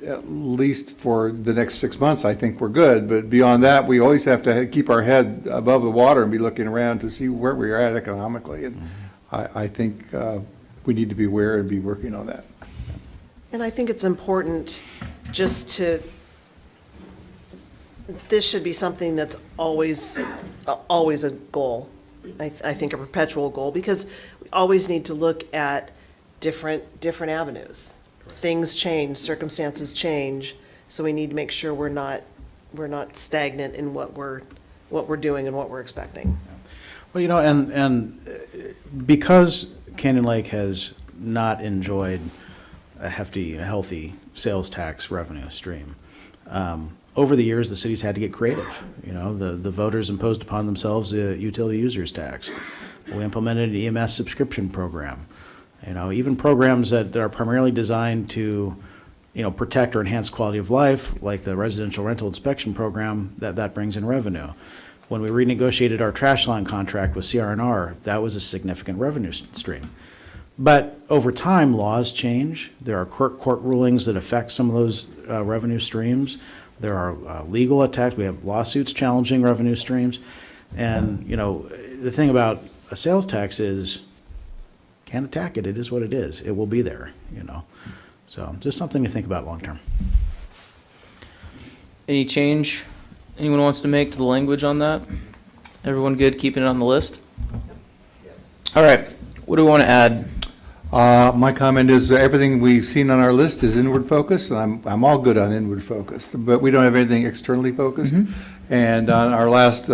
At least for the next 6 months, I think we're good. But beyond that, we always have to keep our head above the water and be looking around to see where we are at economically. And I think we need to be aware and be working on that. And I think it's important this should be something that's always a goal. I think a perpetual goal, because we always need to look at different avenues. Things change, circumstances change, so we need to make sure we're not stagnant in what we're doing and what we're expecting. Well, and because Canyon Lake has not enjoyed a healthy sales tax revenue stream, over the years, the city's had to get creative. The voters imposed upon themselves a utility users tax. We implemented an EMS subscription program. Even programs that are primarily designed to, protect or enhance quality of life, like the residential rental inspection program, that brings in revenue. When we renegotiated our trash line contract with CR&R, that was a significant revenue stream. But over time, laws change. There are court rulings that affect some of those revenue streams. There are legal attacks. We have lawsuits challenging revenue streams. And, the thing about a sales tax is, can't attack it. It is what it is. It will be there, So just something to think about long term. Any change anyone wants to make to the language on that? Everyone good keeping it on the list? All right. What do we want to add? My comment is everything we've seen on our list is inward focused, and I'm all good on inward focused, but we don't have anything externally focused. And on our last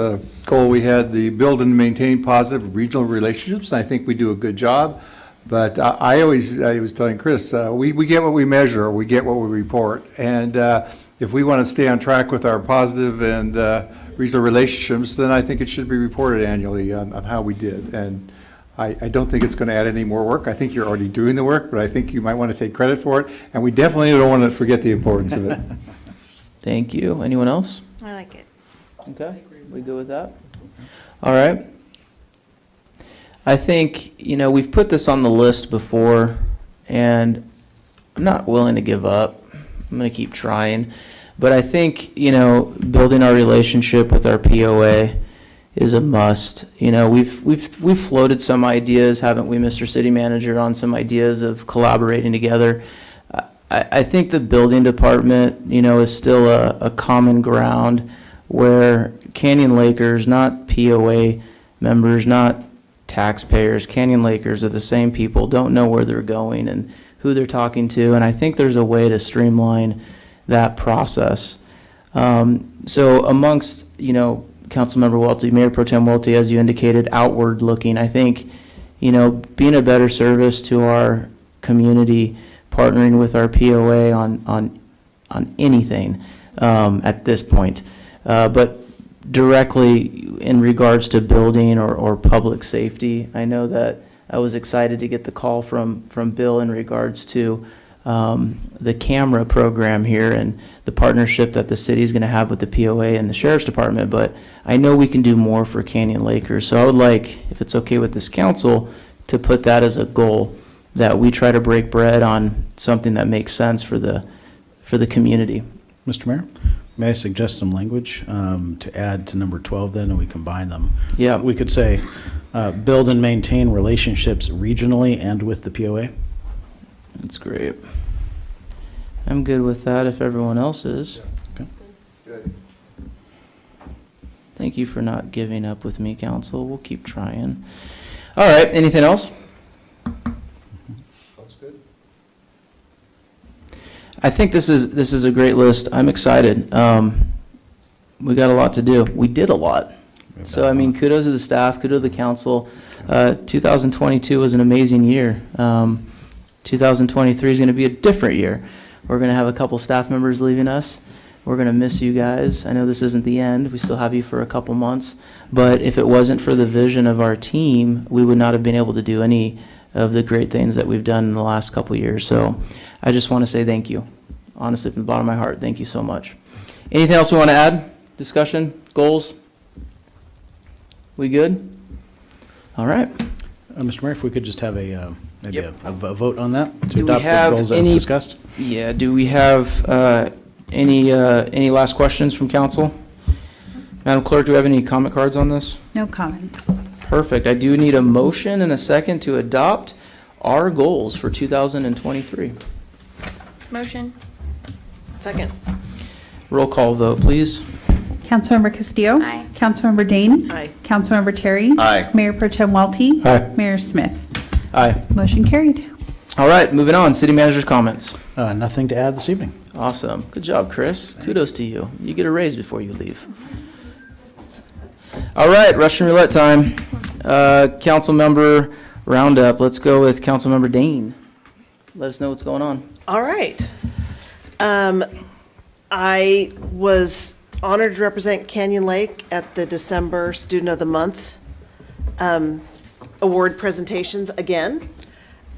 goal, we had the build and maintain positive regional relationships, and I think we do a good job. But I was telling Chris, we get what we measure, we get what we report. And if we want to stay on track with our positive and regional relationships, then I think it should be reported annually on how we did. And I don't think it's going to add any more work. I think you're already doing the work, but I think you might want to take credit for it. And we definitely don't want to forget the importance of it. Thank you. Anyone else? I like it. Okay, we good with that? All right. I think, we've put this on the list before, and I'm not willing to give up. I'm going to keep trying. But I think, building our relationship with our POA is a must. We've floated some ideas, haven't we, Mr. City Manager, on some ideas of collaborating together. I think the building department, is still a common ground where Canyon Lakers, not POA members, not taxpayers, Canyon Lakers are the same people, don't know where they're going and who they're talking to. And I think there's a way to streamline that process. So amongst, Councilmember Welty, Mayor Pro Tem Welty, as you indicated, outward looking, I think, being a better service to our community, partnering with our POA on anything at this point. But directly in regards to building or public safety, I know that I was excited to get the call from Bill in regards to the camera program here and the partnership that the city is going to have with the POA and the Sheriff's Department, but I know we can do more for Canyon Lakers. So I would like, if it's okay with this council, to put that as a goal, that we try to break bread on something that makes sense for the community. Mr. Mayor, may I suggest some language to add to number 12 then, and we combine them? Yeah. We could say, build and maintain relationships regionally and with the POA. That's great. I'm good with that if everyone else is. Okay. Good. Thank you for not giving up with me, council. We'll keep trying. All right, anything else? Sounds good. I think this is a great list. I'm excited. We got a lot to do. We did a lot. So, kudos to the staff, kudos to the council. 2022 was an amazing year. 2023 is going to be a different year. We're going to have a couple staff members leaving us. We're going to miss you guys. I know this isn't the end. We still have you for a couple months. But if it wasn't for the vision of our team, we would not have been able to do any of the great things that we've done in the last couple years. So I just want to say thank you. Honestly, from the bottom of my heart, thank you so much. Anything else we want to add? Discussion? Goals? We good? All right. Mr. Mayor, if we could just have maybe a vote on that to Do we adopt the have goals as any- discussed. Yeah, do we have any last questions from council? Madam Clerk, do we have any comment cards on this? No comments. Perfect. I do need a motion and a second to adopt our goals for 2023. Motion. Second. Roll call vote, please. Councilmember Castillo. Aye. Councilmember Dane. Aye. Councilmember Terry. Aye. Mayor Pro Tem Welty. Aye. Mayor Smith. Aye. Motion carried. All right, moving on. City manager's comments. Nothing to add this evening. Awesome. Good job, Chris. Kudos to you. You get a raise before you leave. All right, Russian roulette time. Council member roundup. Let's go with Council member Dane. Let us know what's going on. All right. I was honored to represent Canyon Lake at the December Student of the Month award presentations again.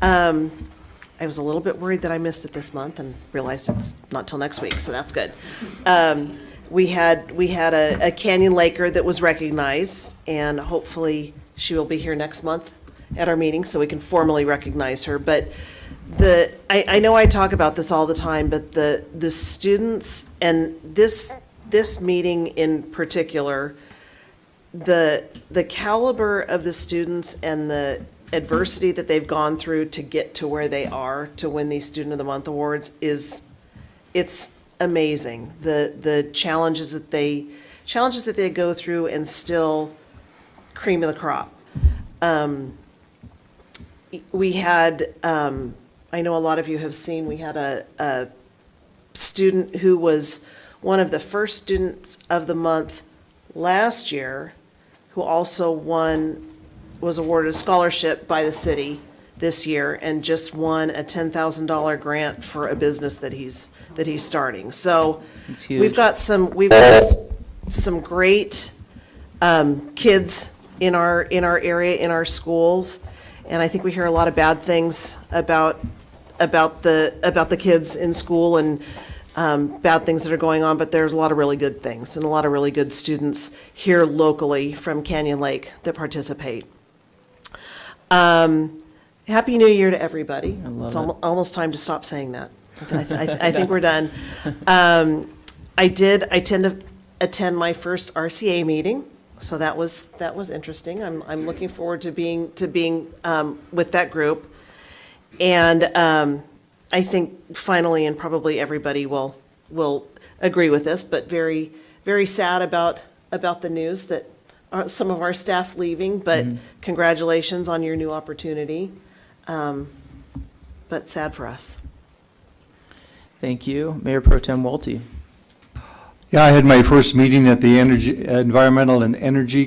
I was a little bit worried that I missed it this month and realized it's not till next week, so that's good. We had a Canyon Laker that was recognized, and hopefully she will be here next month at our meeting so we can formally recognize her. But I know I talk about this all the time, but the students, and this meeting in particular, the caliber of the students and the adversity that they've gone through to get to where they are to win these Student of the Month awards it's amazing. The challenges that they go through and still cream of the crop. We had, I know a lot of you have seen, we had a student who was one of the first Students of the Month last year, who also was awarded a scholarship by the city this year and just won a $10,000 grant for a business that he's starting. So That's huge. we've got some great kids in our area, in our schools, and I think we hear a lot of bad things about the kids in school and bad things that are going on, but there's a lot of really good things and a lot of really good students here locally from Canyon Lake that participate. Happy New Year to everybody. I love It's it. almost time to stop saying that. I think we're done. I tend to attend my first RCA meeting, so that was interesting. I'm looking forward to being with that group. And I think finally, and probably everybody will agree with this, but very, very sad about the news that some of our staff leaving, but congratulations on your new opportunity. But sad for us. Thank you. Mayor Pro Tem Walty. Yeah, I had my first meeting at the Environmental and Energy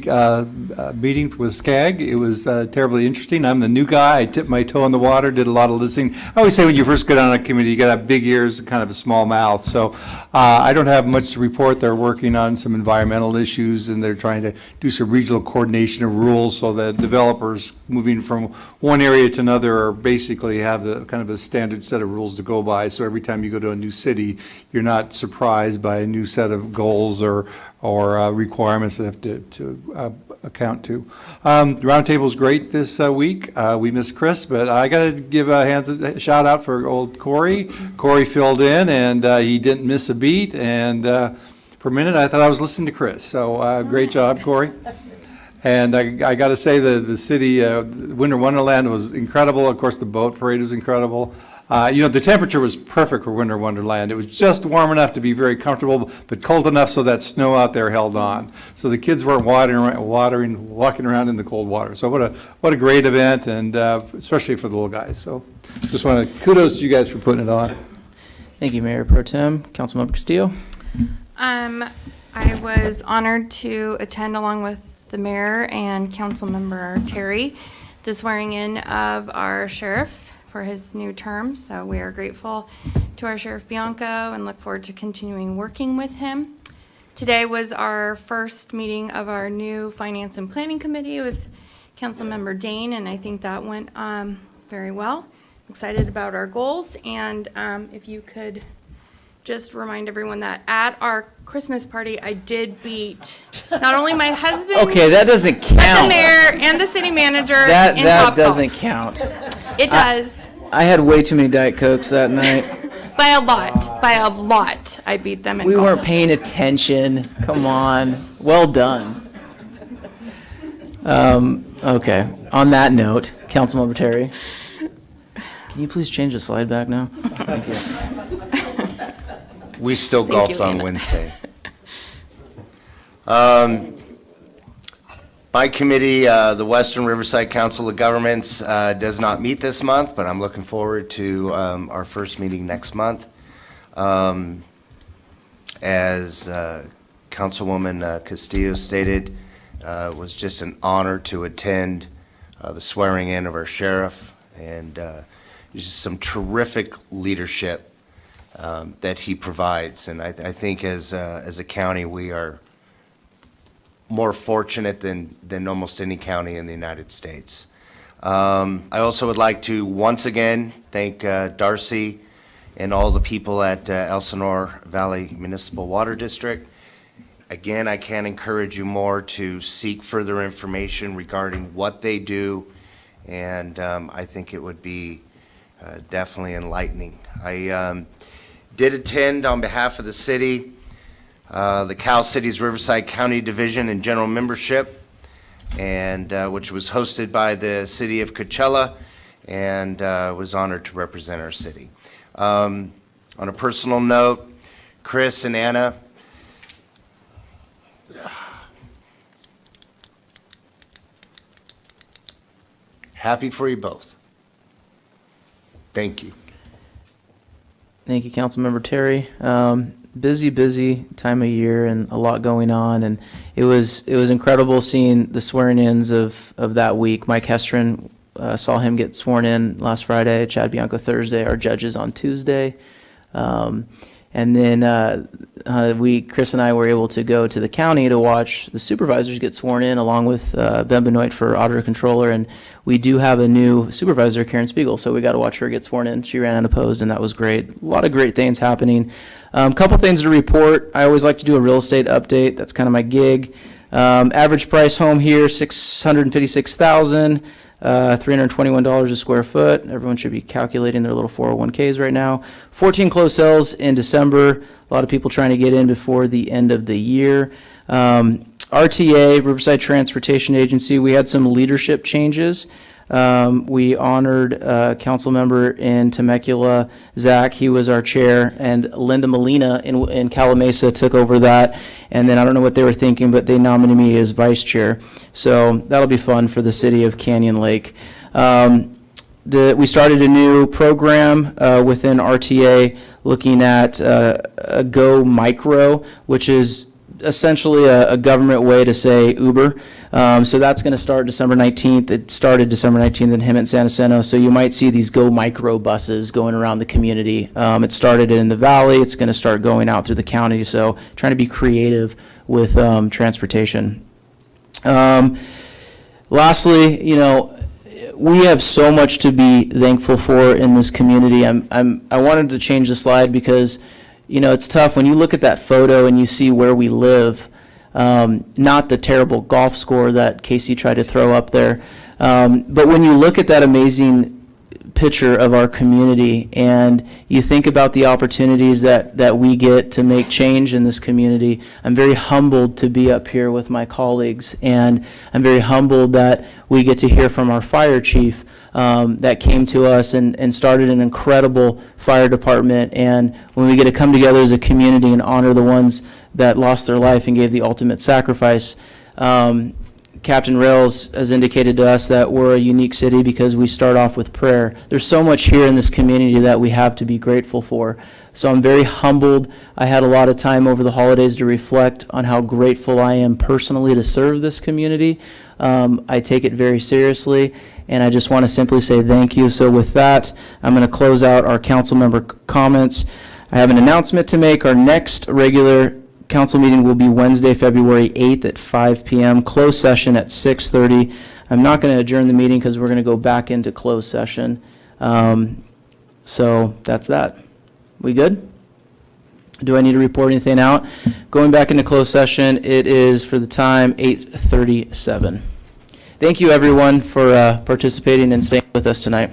meeting with SCAG. It was terribly interesting. I'm the new guy. I tipped my toe in the water, did a lot of listening. I always say when you first get on a committee, you got to have big ears and kind of a small mouth. So I don't have much to report. They're working on some environmental issues, and they're trying to do some regional coordination of rules so that developers moving from one area to another are basically have the kind of a standard set of rules to go by. So every time you go to a new city, you're not surprised by a new set of goals or requirements that have to account to. The roundtable is great this week. We missed Chris, but I got to give a shout out for old Corey. Corey filled in, and he didn't miss a beat. And for a minute, I thought I was listening to Chris. So great job, Corey. And I got to say the city, Winter Wonderland was incredible. Of course, the boat parade was incredible. The temperature was perfect for Winter Wonderland. It was just warm enough to be very comfortable, but cold enough so that snow out there held on. So the kids weren't walking around in the cold water. So what a great event, and especially for the little guys. So just want to kudos to you guys for putting it on. Thank you, Mayor Pro Tem. Councilmember Castillo. I was honored to attend along with the mayor and Councilmember Terry the swearing in of our sheriff for his new term. So we are grateful to our Sheriff Bianco and look forward to continuing working with him. Today was our first meeting of our new Finance and Planning Committee with Councilmember Dane, and I think that went very well. I'm excited about our goals, and if you could just remind everyone that at our Christmas party, I did beat not only my husband, Okay, that doesn't but the count. mayor and the city manager That in that Topgolf. doesn't count. It does. I had way too many Diet Cokes that night. By a lot. I beat them in We golf. weren't paying attention. Come on. Well done. Okay. On that note, Councilmember Terry, can you please change the slide back now? Thank you. We still Thank you, golfed on Lena. Wednesday. My committee, the Western Riverside Council of Governments, does not meet this month, but I'm looking forward to our first meeting next month. As Councilwoman Castillo stated, it was just an honor to attend the swearing in of our sheriff, and just some terrific leadership that he provides. And I think as a county, we are more fortunate than almost any county in the United States. I also would like to once again thank Darcy and all the people at Elsinore Valley Municipal Water District. Again, I can't encourage you more to seek further information regarding what they do, and I think it would be definitely enlightening. I did attend on behalf of the city the Cal Cities Riverside County Division and General Membership, and which was hosted by the city of Coachella, and was honored to represent our city. On a personal note, Chris and Anna, happy for you both. Thank you. Thank you, Councilmember Terry. Busy time of year and a lot going on, and it was incredible seeing the swearing-ins of that week. Mike Hestron, saw him get sworn in last Friday, Chad Bianco Thursday, our judges on Tuesday. And then Chris and I were able to go to the county to watch the supervisors get sworn in, along with Ben Benoit for auditor controller. And we do have a new supervisor, Karen Spiegel, so we got to watch her get sworn in. She ran unopposed, and that was great. A lot of great things happening. Couple things to report. I always like to do a real estate update. That's kind of my gig. Average price home here, $656,000. $321 a square foot. Everyone should be calculating their little 401ks right now. 14 closed sales in December. A lot of people trying to get in before the end of the year. RTA, Riverside Transportation Agency, we had some leadership changes. We honored a council member in Temecula, Zach, he was our chair, and Linda Molina in Calamasa took over that. And then I don't know what they were thinking, but they nominated me as vice chair. So that'll be fun for the city of Canyon Lake. We started a new program within RTA looking at a Go Micro, which is essentially a government way to say Uber. So that's going to start December 19th. It started December 19th in Hemet, San Jacinto. So you might see these Go Micro buses going around the community. It started in the valley. It's going to start going out through the county. So trying to be creative with transportation. Lastly, you know, we have so much to be thankful for in this community. I wanted to change the slide because, you know, it's tough when you look at that photo and you see where we live, not the terrible golf score that Casey tried to throw up there, but when you look at that amazing picture of our community and you think about the opportunities that we get to make change in this community, I'm very humbled to be up here with my colleagues, and I'm very humbled that we get to hear from our fire chief that came to us and started an incredible fire department. And when we get to come together as a community and honor the ones that lost their life and gave the ultimate sacrifice, Captain Rails has indicated to us that we're a unique city because we start off with prayer. There's so much here in this community that we have to be grateful for. So I'm very humbled. I had a lot of time over the holidays to reflect on how grateful I am personally to serve this community. I take it very seriously, and I just want to simply say thank you. So with that, I'm going to close out our council member comments. I have an announcement to make. Our next regular council meeting will be Wednesday, February 8th at 5 p.m., closed session at 6:30. I'm not going to adjourn the meeting because we're going to go back into closed session. So that's that. We good? Do I need to report anything out? Going back into closed session, it is for the time 8:37. Thank you, everyone, for participating and staying with us tonight.